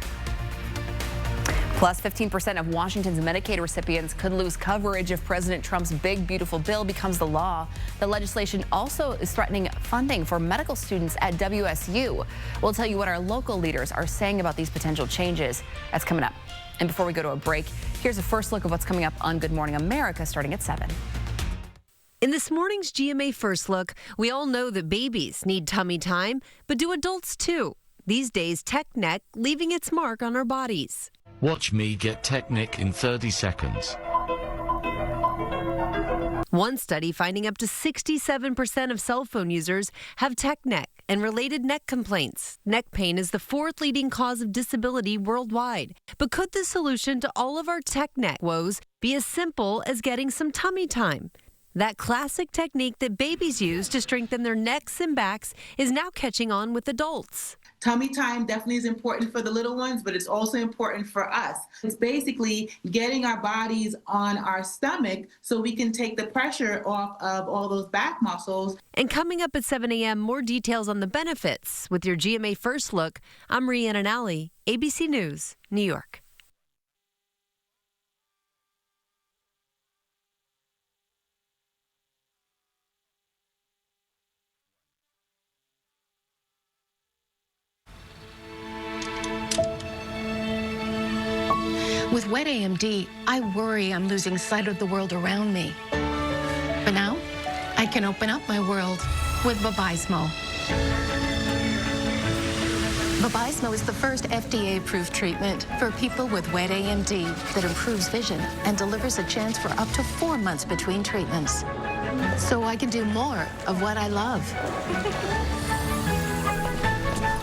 Plus, 15% of Washington's Medicaid recipients could lose coverage if President Trump's big, beautiful bill becomes the law. The legislation also is threatening funding for medical students at WSU. We'll tell you what our local leaders are saying about these potential changes. That's coming up. And before we go to a break, here's a first look of what's coming up on Good Morning America starting at 7. In this morning's GMA First Look, we all know that babies need tummy time, but do adults too? These days, tech neck leaving its mark on our bodies. Watch me get tech neck in 30 seconds. One study finding up to 67% of cell phone users have tech neck and related neck complaints. Neck pain is the 4th leading cause of disability worldwide. But could the solution to all of our tech neck woes be as simple as getting some tummy time? That classic technique that babies use to strengthen their necks and backs is now catching on with adults. Tummy time definitely is important for the little ones, but it's also important for us. It's basically getting our bodies on our stomach so we can take the pressure off of all those back muscles. And coming up at 7 a.m., more details on the benefits with your GMA First Look. I'm Rhiannon Alley, ABC News, New York. With wet AMD, I worry I'm losing sight of the world around me. But now, I can open up my world with Vabysmo. Vabysmo is the first FDA-approved treatment for people with wet AMD that improves vision and delivers a chance for up to 4 months between treatments. So I can do more of what I love.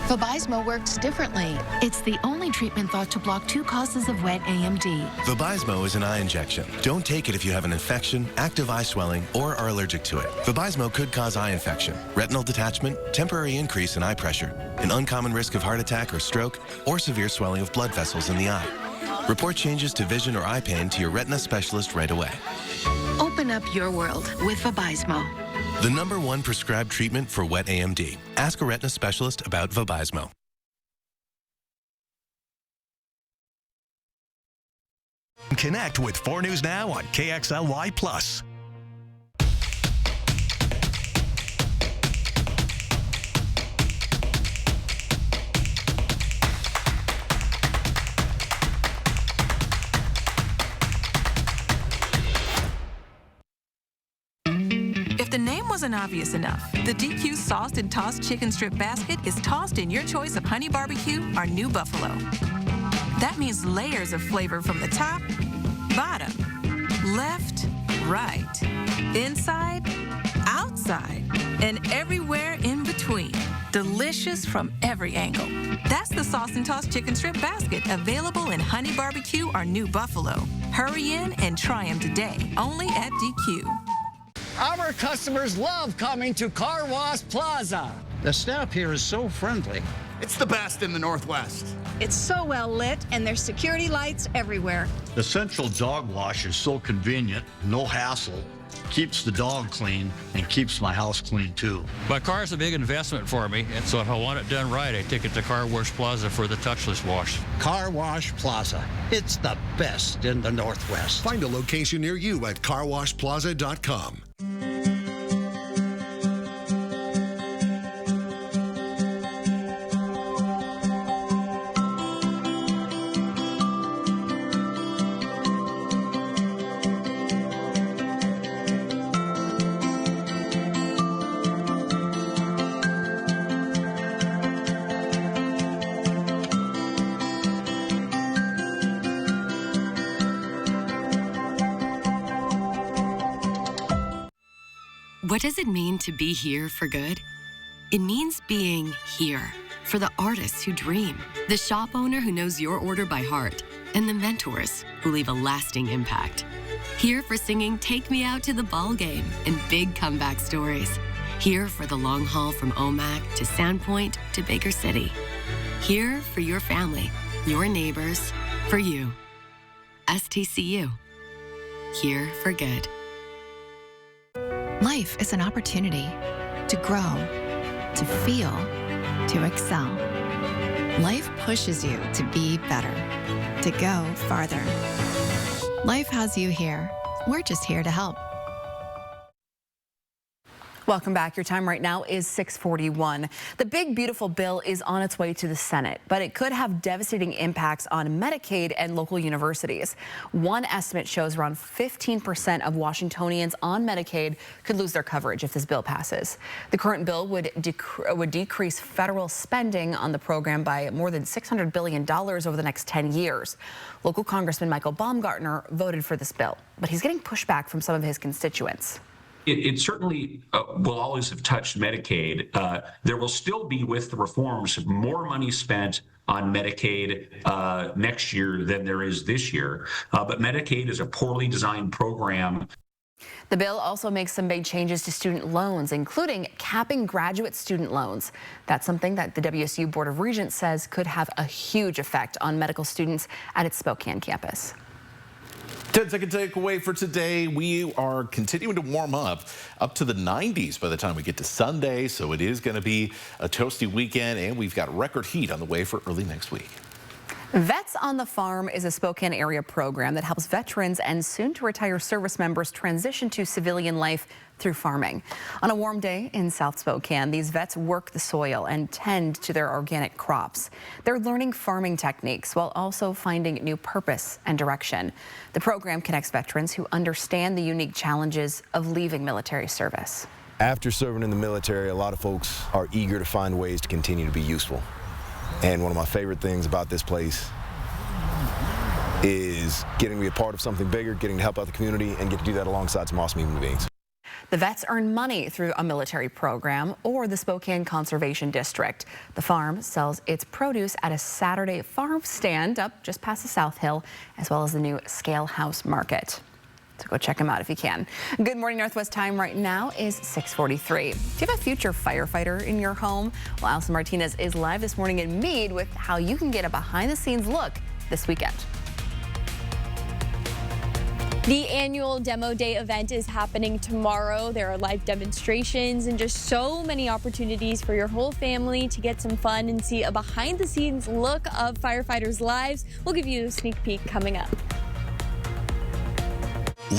Vabysmo works differently. It's the only treatment thought to block 2 causes of wet AMD. Vabysmo is an eye injection. Don't take it if you have an infection, active eye swelling, or are allergic to it. Vabysmo could cause eye infection, retinal detachment, temporary increase in eye pressure, an uncommon risk of heart attack or stroke, or severe swelling of blood vessels in the eye. Report changes to vision or eye pain to your retina specialist right away. Open up your world with Vabysmo. The #1 prescribed treatment for wet AMD. Ask a retina specialist about Vabysmo. Connect with 4 News Now on KXLY+. If the name wasn't obvious enough, the DQ Sauced and Tossed Chicken Strip Basket is tossed in your choice of honey barbecue or new buffalo. That means layers of flavor from the top, bottom, left, right, inside, outside, and everywhere in between. delicious from every angle. That's the Sauce and Toss Chicken Strip Basket, available in Honey Barbecue or New Buffalo. Hurry in and try them today, only at DQ. Our customers love coming to Car Wash Plaza. The staff here is so friendly. It's the best in the Northwest. It's so well lit, and there's security lights everywhere. The Central Dog Wash is so convenient, no hassle, keeps the dog clean, and keeps my house clean too. My car is a big investment for me, and so if I want it done right, I take it to Car Wash Plaza for the touchless wash. Car Wash Plaza. It's the best in the Northwest. Find a location near you at carwashplaza.com. What does it mean to be here for good? It means being here for the artists who dream, the shop owner who knows your order by heart, and the mentors who leave a lasting impact. Here for singing Take Me Out to the Ball Game and big comeback stories. Here for the long haul from Omak to Sandpoint to Baker City. Here for your family, your neighbors, for you. STCU. Here for good. Life is an opportunity to grow, to feel, to excel. Life pushes you to be better, to go farther. Life has you here. We're just here to help. Welcome back. Your time right now is 6:41. The big, beautiful bill is on its way to the Senate, but it could have devastating impacts on Medicaid and local universities. One estimate shows around 15% of Washingtonians on Medicaid could lose their coverage if this bill passes. The current bill would decrease federal spending on the program by more than $600 billion over the next 10 years. Local Congressman Michael Baumgartner voted for this bill, but he's getting pushback from some of his constituents. It certainly will always have touched Medicaid. There will still be, with the reforms, more money spent on Medicaid next year than there is this year. But Medicaid is a poorly designed program. The bill also makes some big changes to student loans, including capping graduate student loans. That's something that the WSU Board of Regents says could have a huge effect on medical students at its Spokane campus. 10-second takeaway for today. We are continuing to warm up to the 90s by the time we get to Sunday. So it is going to be a toasty weekend, and we've got record heat on the way for early next week. Vets on the Farm is a Spokane area program that helps veterans and soon-to-retire service members transition to civilian life through farming. On a warm day in South Spokane, these vets work the soil and tend to their organic crops. They're learning farming techniques while also finding new purpose and direction. The program connects veterans who understand the unique challenges of leaving military service. After serving in the military, a lot of folks are eager to find ways to continue to be useful. And one of my favorite things about this place is getting to be a part of something bigger, getting to help out the community, and get to do that alongside some awesome human beings. The vets earn money through a military program or the Spokane Conservation District. The farm sells its produce at a Saturday farm stand up just past the South Hill, as well as the new Scale House Market. So go check them out if you can. Good morning, Northwest time right now is 6:43. Do you have a future firefighter in your home? Well, Allison Martinez is live this morning in Meade with how you can get a behind-the-scenes look this weekend. The annual Demo Day event is happening tomorrow. There are live demonstrations and just so many opportunities for your whole family to get some fun and see a behind-the-scenes look of firefighters' lives. We'll give you a sneak peek coming up.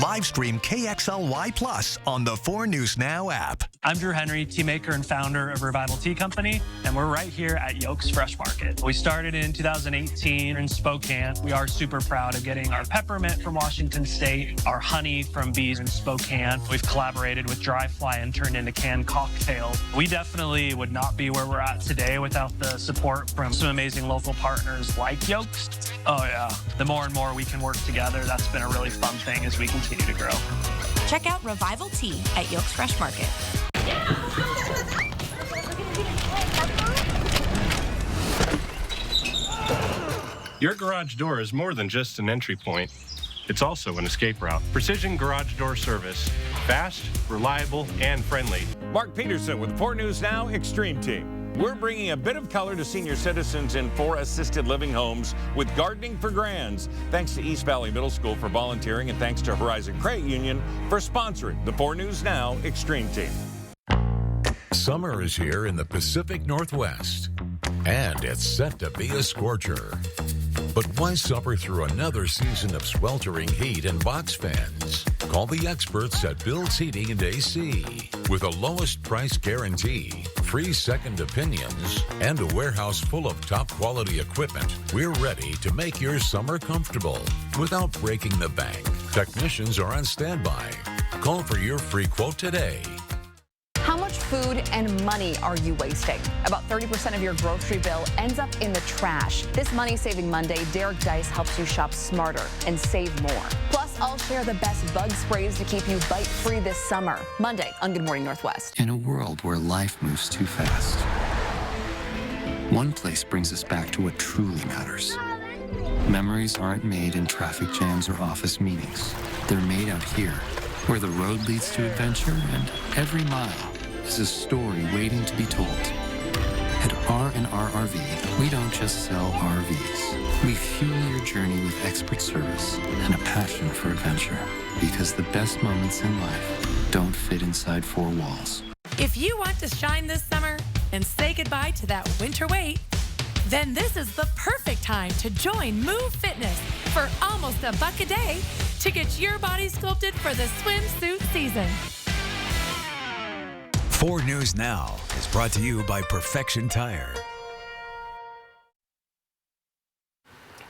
Live stream KXLY Plus on the 4 News Now app. I'm Drew Henry, tea maker and founder of Revival Tea Company, and we're right here at Yolks Fresh Market. We started in 2018 in Spokane. We are super proud of getting our peppermint from Washington State, our honey from bees in Spokane. We've collaborated with Dry Fly and turned into canned cocktails. We definitely would not be where we're at today without the support from some amazing local partners like Yolks. Oh yeah, the more and more we can work together, that's been a really fun thing as we continue to grow. Check out Revival Tea at Yolks Fresh Market. Your garage door is more than just an entry point. It's also an escape route. Precision Garage Door Service. Fast, reliable, and friendly. Mark Peterson with 4 News Now Extreme Team. We're bringing a bit of color to senior citizens in 4 assisted living homes with Gardening for Grands. Thanks to East Valley Middle School for volunteering, and thanks to Horizon Credit Union for sponsoring the 4 News Now Extreme Team. Summer is here in the Pacific Northwest, and it's set to be a scorcher. But why suffer through another season of sweltering heat and box fans? Call the experts at Bill's Heating and AC. With a lowest price guarantee, free second opinions, and a warehouse full of top quality equipment, we're ready to make your summer comfortable without breaking the bank. Technicians are on standby. Call for your free quote today. How much food and money are you wasting? About 30% of your grocery bill ends up in the trash. This Money-Saving Monday, Derek Dice helps you shop smarter and save more. Plus, I'll share the best bug sprays to keep you bite-free this summer. Monday on Good Morning Northwest. In a world where life moves too fast, one place brings us back to what truly matters. Memories aren't made in traffic jams or office meetings. They're made out here, where the road leads to adventure and every mile is a story waiting to be told. At R&R RV, we don't just sell RVs. We fuel your journey with expert service and a passion for adventure. Because the best moments in life don't fit inside 4 walls. If you want to shine this summer and say goodbye to that winter weight, then this is the perfect time to join Move Fitness for almost $1 a day to get your body sculpted for the swimsuit season. 4 News Now is brought to you by Perfection Tire.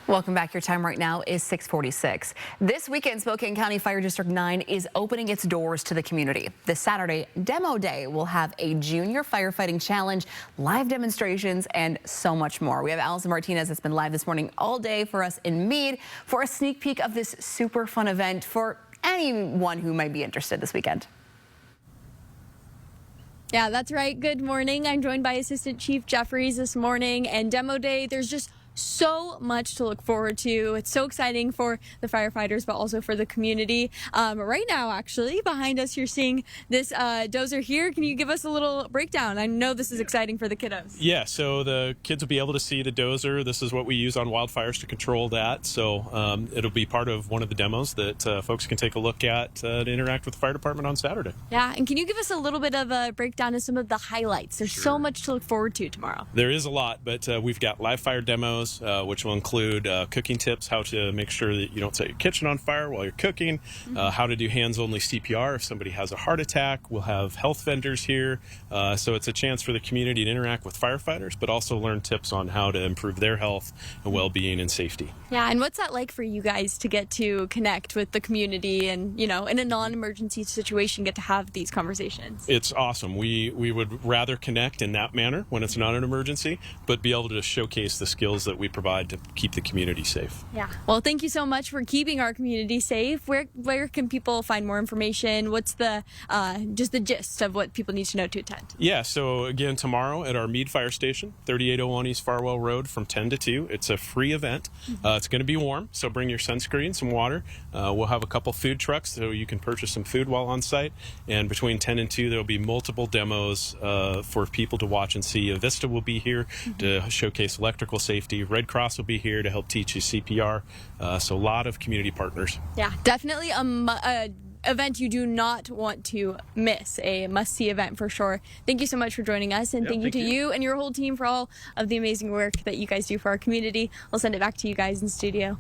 Welcome back. Your time right now is 6:46. This weekend, Spokane County Fire District 9 is opening its doors to the community. This Saturday, Demo Day, will have a junior firefighting challenge, live demonstrations, and so much more. We have Allison Martinez that's been live this morning all day for us in Meade for a sneak peek of this super fun event for anyone who might be interested this weekend. Yeah, that's right. Good morning. I'm joined by Assistant Chief Jeffries this morning, and Demo Day, there's just so much to look forward to. It's so exciting for the firefighters, but also for the community. Right now, actually, behind us, you're seeing this dozer here. Can you give us a little breakdown? I know this is exciting for the kiddos. Yeah, so the kids will be able to see the dozer. This is what we use on wildfires to control that. So it'll be part of one of the demos that folks can take a look at to interact with the fire department on Saturday. Yeah, and can you give us a little bit of a breakdown of some of the highlights? There's so much to look forward to tomorrow. There is a lot, but we've got live fire demos, which will include cooking tips, how to make sure that you don't set your kitchen on fire while you're cooking, how to do hands-only CPR if somebody has a heart attack. We'll have health vendors here, so it's a chance for the community to interact with firefighters, but also learn tips on how to improve their health and well-being and safety. Yeah, and what's that like for you guys to get to connect with the community and, you know, in a non-emergency situation, get to have these conversations? It's awesome. We would rather connect in that manner when it's not an emergency, but be able to showcase the skills that we provide to keep the community safe. Yeah. Well, thank you so much for keeping our community safe. Where can people find more information? What's the just the gist of what people need to know to attend? Yeah. So again, tomorrow at our Meade Fire Station, 3801 East Farwell Road, from 10 to 2. It's a free event. It's going to be warm, so bring your sunscreen, some water. We'll have a couple food trucks, so you can purchase some food while on site. And between 10 and 2, there will be multiple demos for people to watch and see. Avista will be here to showcase electrical safety. Red Cross will be here to help teach you CPR. So a lot of community partners. Yeah, definitely a event you do not want to miss, a must-see event for sure. Thank you so much for joining us, and thank you to you and your whole team for all of the amazing work that you guys do for our community. I'll send it back to you guys in studio.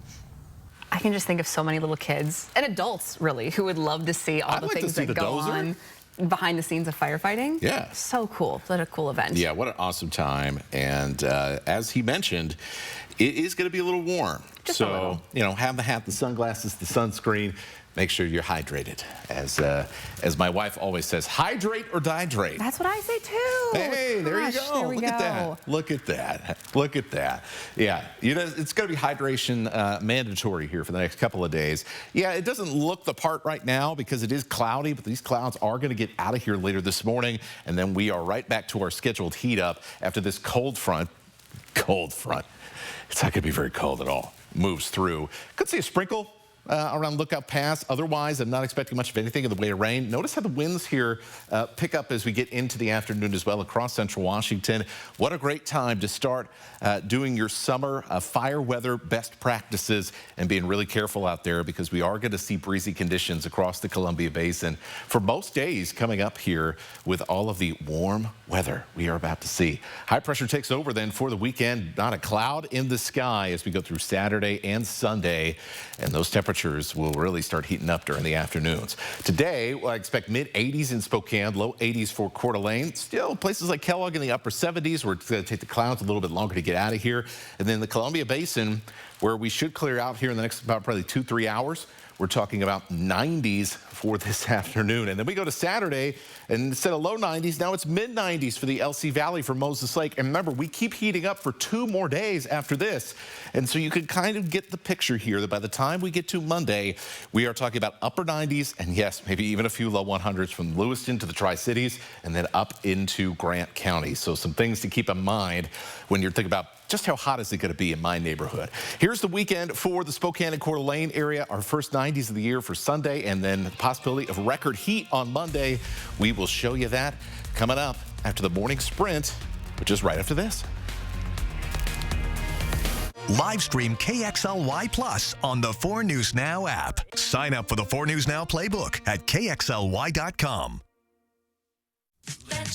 I can just think of so many little kids and adults, really, who would love to see all the things that go on behind the scenes of firefighting. Yeah. So cool. What a cool event. Yeah, what an awesome time. And as he mentioned, it is going to be a little warm. Just a little. You know, have the hat, the sunglasses, the sunscreen. Make sure you're hydrated. As my wife always says, hydrate or dihydrate. That's what I say too. Hey, there you go. There we Look at that. Look at that. Look at that. Yeah, you know, it's going to be hydration mandatory here for the next couple of days. Yeah, it doesn't look the part right now because it is cloudy, but these clouds are going to get out of here later this morning, and then we are right back to our scheduled heat up after this cold front. Cold front. It's not going to be very cold at all. Moves through. Could see a sprinkle around Lookout Pass. Otherwise, I'm not expecting much of anything in the way of rain. Notice how the winds here pick up as we get into the afternoon as well across central Washington. What a great time to start doing your summer fire weather best practices and being really careful out there, because we are going to see breezy conditions across the Columbia Basin for most days coming up here with all of the warm weather we are about to see. High pressure takes over then for the weekend. Not a cloud in the sky as we go through Saturday and Sunday, and those temperatures will really start heating up during the afternoons. Today, I expect mid-80s in Spokane, low 80s for Coeur d'Alene. Still, places like Kellogg in the upper 70s, where it's going to take the clouds a little bit longer to get out of here. And then the Columbia Basin, where we should clear out here in the next about probably 2-3 hours. We're talking about 90s for this afternoon. And then we go to Saturday, and instead of low 90s, now it's mid-90s for the LC Valley for Moses Lake. And remember, we keep heating up for 2 more days after this. And so you can kind of get the picture here that by the time we get to Monday, we are talking about upper 90s, and yes, maybe even a few low 100s from Lewiston to the Tri-Cities, and then up into Grant County. So some things to keep in mind when you're thinking about just how hot is it going to be in my neighborhood. Here's the weekend for the Spokane and Coeur d'Alene area. Our first 90s of the year for Sunday, and then the possibility of record heat on Monday. We will show you that coming up after the morning sprint, which is right after this. Live stream KXLY Plus on the 4 News Now app. Sign up for the 4 News Now playbook at KXLY.com.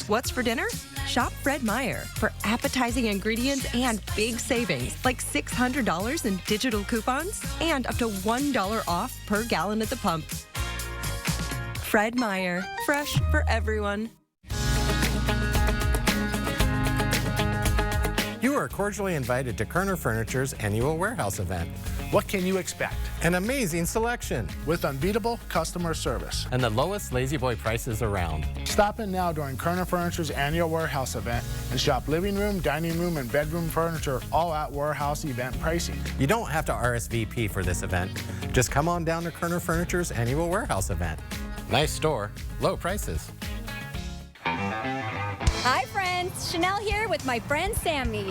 What's for dinner? Shop Fred Meyer for appetizing ingredients and big savings, like $600 in digital coupons and up to $1 off per gallon at the pump. Fred Meyer, fresh for everyone. You are cordially invited to Kerner Furniture's annual warehouse event. What can you expect? An amazing selection With unbeatable customer service. and the lowest Lazy Boy prices around. Stop in now during Kerner Furniture's annual warehouse event and shop living room, dining room, and bedroom furniture all at warehouse event pricing. You don't have to RSVP for this event. Just come on down to Kerner Furniture's annual warehouse event. Nice store, low prices. Hi friends, Chanel here with my friend Sammy.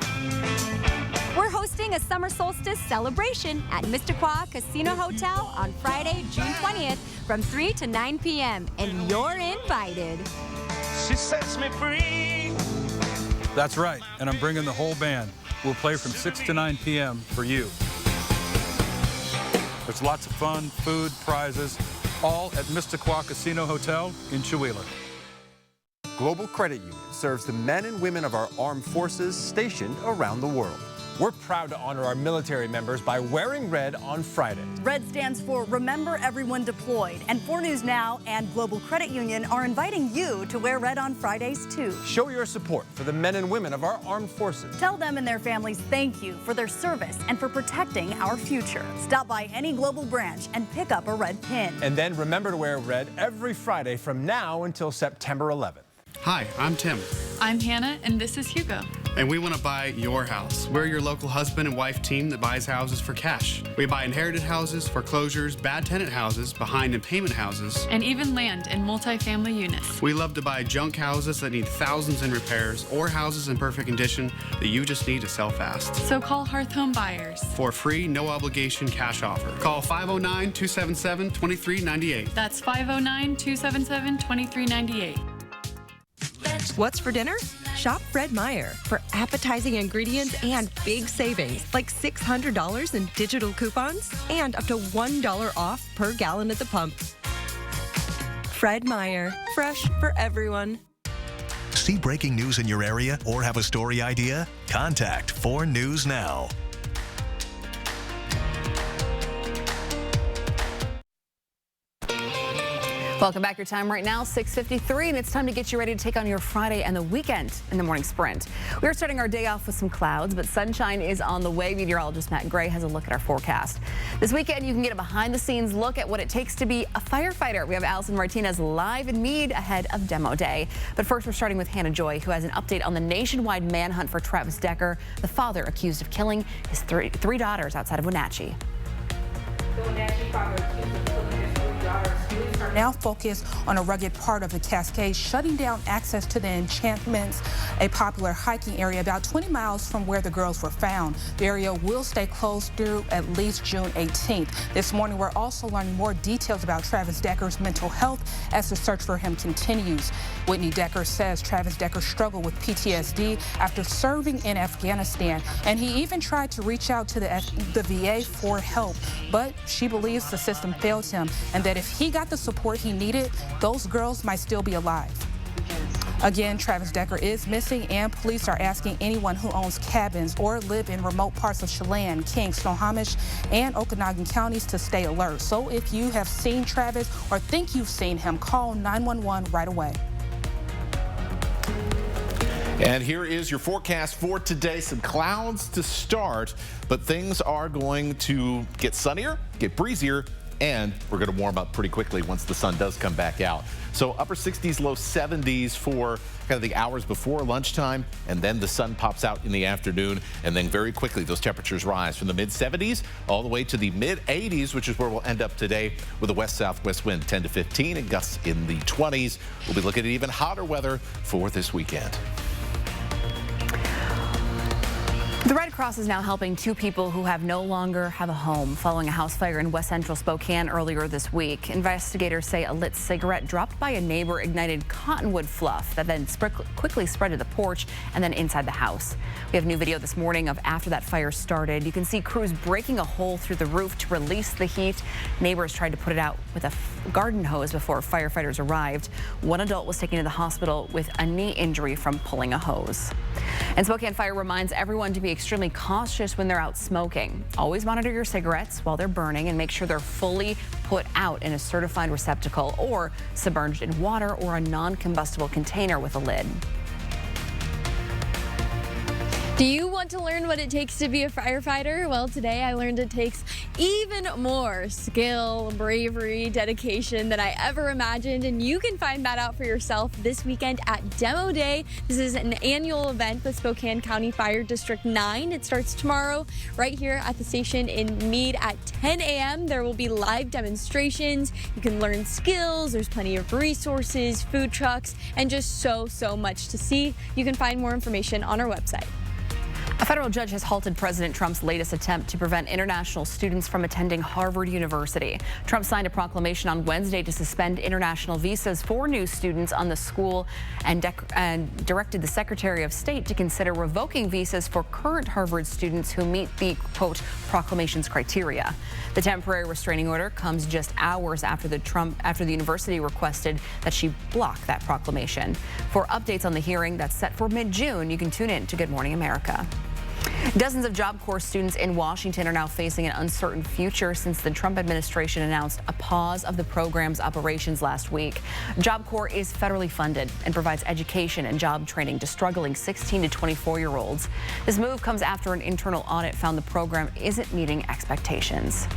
We're hosting a summer solstice celebration at Mistaqua Casino Hotel on Friday, June 20th from 3 to 9 p.m. and you're invited. She sets me free. That's right, and I'm bringing the whole band. We'll play from 6 to 9 p.m. for you. There's lots of fun, food, prizes, all at Mistaqua Casino Hotel in Chewelah. Global Credit Union serves the men and women of our armed forces stationed around the world. We're proud to honor our military members by wearing red on Friday. RED stands for Remember Everyone Deployed, and 4 News Now and Global Credit Union are inviting you to wear red on Fridays too. Show your support for the men and women of our armed forces. Tell them and their families thank you for their service and for protecting our future. Stop by any Global branch and pick up a red pin. And then remember to wear red every Friday from now until September 11th. Hi, I'm Tim. I'm Hannah, and this is Hugo. And we want to buy your house. We're your local husband and wife team that buys houses for cash. We buy inherited houses, foreclosures, bad tenant houses, behind and payment houses, And even land in multifamily units. We love to buy junk houses that need thousands in repairs or houses in perfect condition that you just need to sell fast. So call Hearth Home Buyers. For a free, no obligation cash offer. Call 509-277-2398. That's 509-277-2398. What's for dinner? Shop Fred Meyer for appetizing ingredients and big savings, like $600 in digital coupons and up to $1 off per gallon at the pump. Fred Meyer, fresh for everyone. See breaking news in your area or have a story idea? Contact 4 News Now. Welcome back. Your time right now, 6:53, and it's time to get you ready to take on your Friday and the weekend in the morning sprint. We are starting our day off with some clouds, but sunshine is on the way. Meteorologist Matt Gray has a look at our forecast. This weekend, you can get a behind-the-scenes look at what it takes to be a firefighter. We have Allison Martinez live in Meade ahead of demo day. But first, we're starting with Hannah Joy, who has an update on the nationwide manhunt for Travis Decker, the father accused of killing his three daughters outside of Wenatchee. The Wenatchee father accused of killing his 3 daughters Now focused on a rugged part of the Cascades, shutting down access to the Enchantments, a popular hiking area about 20 miles from where the girls were found. The area will stay closed through at least June 18th. This morning, we're also learning more details about Travis Decker's mental health as the search for him continues. Whitney Decker says Travis Decker struggled with PTSD after serving in Afghanistan, and he even tried to reach out to the VA for help, but she believes the system failed him and that if he got the support he needed, those girls might still be alive. Again, Travis Decker is missing, and police are asking anyone who owns cabins or live in remote parts of Chelan, King, Snohomish, and Okanogan counties to stay alert. So if you have seen Travis or think you've seen him, call 911 right away. And here is your forecast for today. Some clouds to start, but things are going to get sunnier, get breezier, and we're going to warm up pretty quickly once the sun does come back out. So upper 60s, low 70s for kind of the hours before lunchtime, and then the sun pops out in the afternoon, and then very quickly those temperatures rise from the mid 70s all the way to the mid 80s, which is where we'll end up today with a west-southwest wind 10 to 15 and gusts in the 20s. We'll be looking at even hotter weather for this weekend. The Red Cross is now helping two people who no longer have a home following a house fire in West Central Spokane earlier this week. Investigators say a lit cigarette dropped by a neighbor ignited cottonwood fluff that then quickly spread to the porch and then inside the house. We have new video this morning of after that fire started. You can see crews breaking a hole through the roof to release the heat. Neighbors tried to put it out with a garden hose before firefighters arrived. One adult was taken to the hospital with a knee injury from pulling a hose. And Spokane Fire reminds everyone to be extremely cautious when they're out smoking. Always monitor your cigarettes while they're burning and make sure they're fully put out in a certified receptacle or submerged in water or a non-combustible container with a lid. Do you want to learn what it takes to be a firefighter? Well, today I learned it takes even more skill, bravery, dedication than I ever imagined, and you can find that out for yourself this weekend at Demo Day. This is an annual event with Spokane County Fire District 9. It starts tomorrow right here at the station in Meade at 10 a.m. There will be live demonstrations. You can learn skills. There's plenty of resources, food trucks, and just so much to see. You can find more information on our website. A federal judge has halted President Trump's latest attempt to prevent international students from attending Harvard University. Trump signed a proclamation on Wednesday to suspend international visas for new students on the school and directed the Secretary of State to consider revoking visas for current Harvard students who meet the, quote, proclamation's criteria. The temporary restraining order comes just hours after the university requested that she block that proclamation. For updates on the hearing that's set for mid-June, you can tune in to Good Morning America. Dozens of Job Corps students in Washington are now facing an uncertain future since the Trump administration announced a pause of the program's operations last week. Job Corps is federally funded and provides education and job training to struggling 16 to 24-year-olds. This move comes after an internal audit found the program isn't meeting expectations.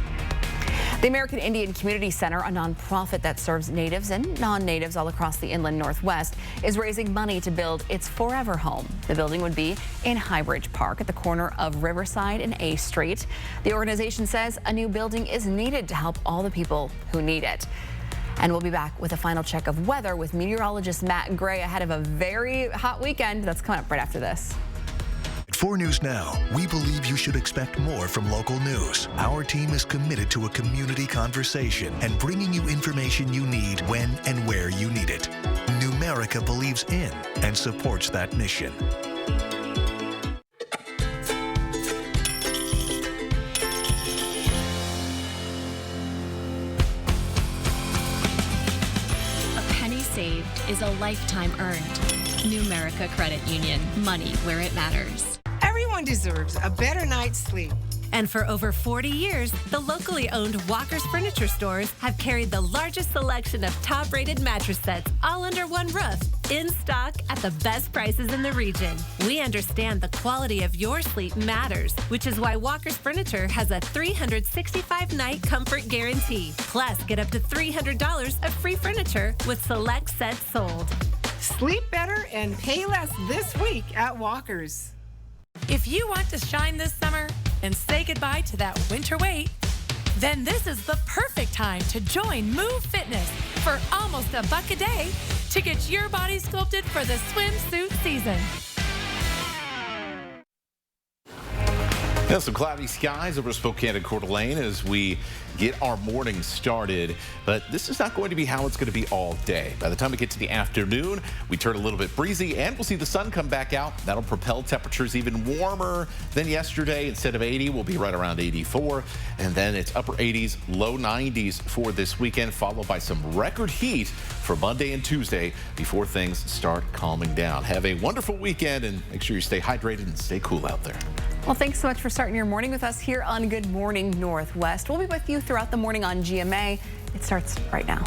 The American Indian Community Center, a nonprofit that serves natives and non-natives all across the inland Northwest, is raising money to build its forever home. The building would be in Highbridge Park at the corner of Riverside and A Street. The organization says a new building is needed to help all the people who need it. And we'll be back with a final check of weather with meteorologist Matt Gray ahead of a very hot weekend. That's coming up right after this. At 4 News Now, we believe you should expect more from local news. Our team is committed to a community conversation and bringing you information you need when and where you need it. Numerica believes in and supports that mission. A penny saved is a lifetime earned. Numerica Credit Union. Money where it matters. Everyone deserves a better night's sleep. And for over 40 years, the locally owned Walker's Furniture Stores have carried the largest selection of top-rated mattress sets all under one roof, in stock at the best prices in the region. We understand the quality of your sleep matters, which is why Walker's Furniture has a 365-night comfort guarantee. Plus, get up to $300 of free furniture with select sets sold. Sleep better and pay less this week at Walker's. If you want to shine this summer and say goodbye to that winter weight, Then this is the perfect time to join Move Fitness for almost $1 a day to get your body sculpted for the swimsuit season. Now, some cloudy skies over Spokane and Coeur d'Alene as we get our morning started, but this is not going to be how it's going to be all day. By the time we get to the afternoon, we turn a little bit breezy and we'll see the sun come back out. That'll propel temperatures even warmer than yesterday. Instead of 80, we'll be right around 84, and then it's upper 80s, low 90s for this weekend, followed by some record heat for Monday and Tuesday before things start calming down. Have a wonderful weekend and make sure you stay hydrated and stay cool out there. Well, thanks so much for starting your morning with us here on Good Morning Northwest. We'll be with you throughout the morning on GMA. It starts right now.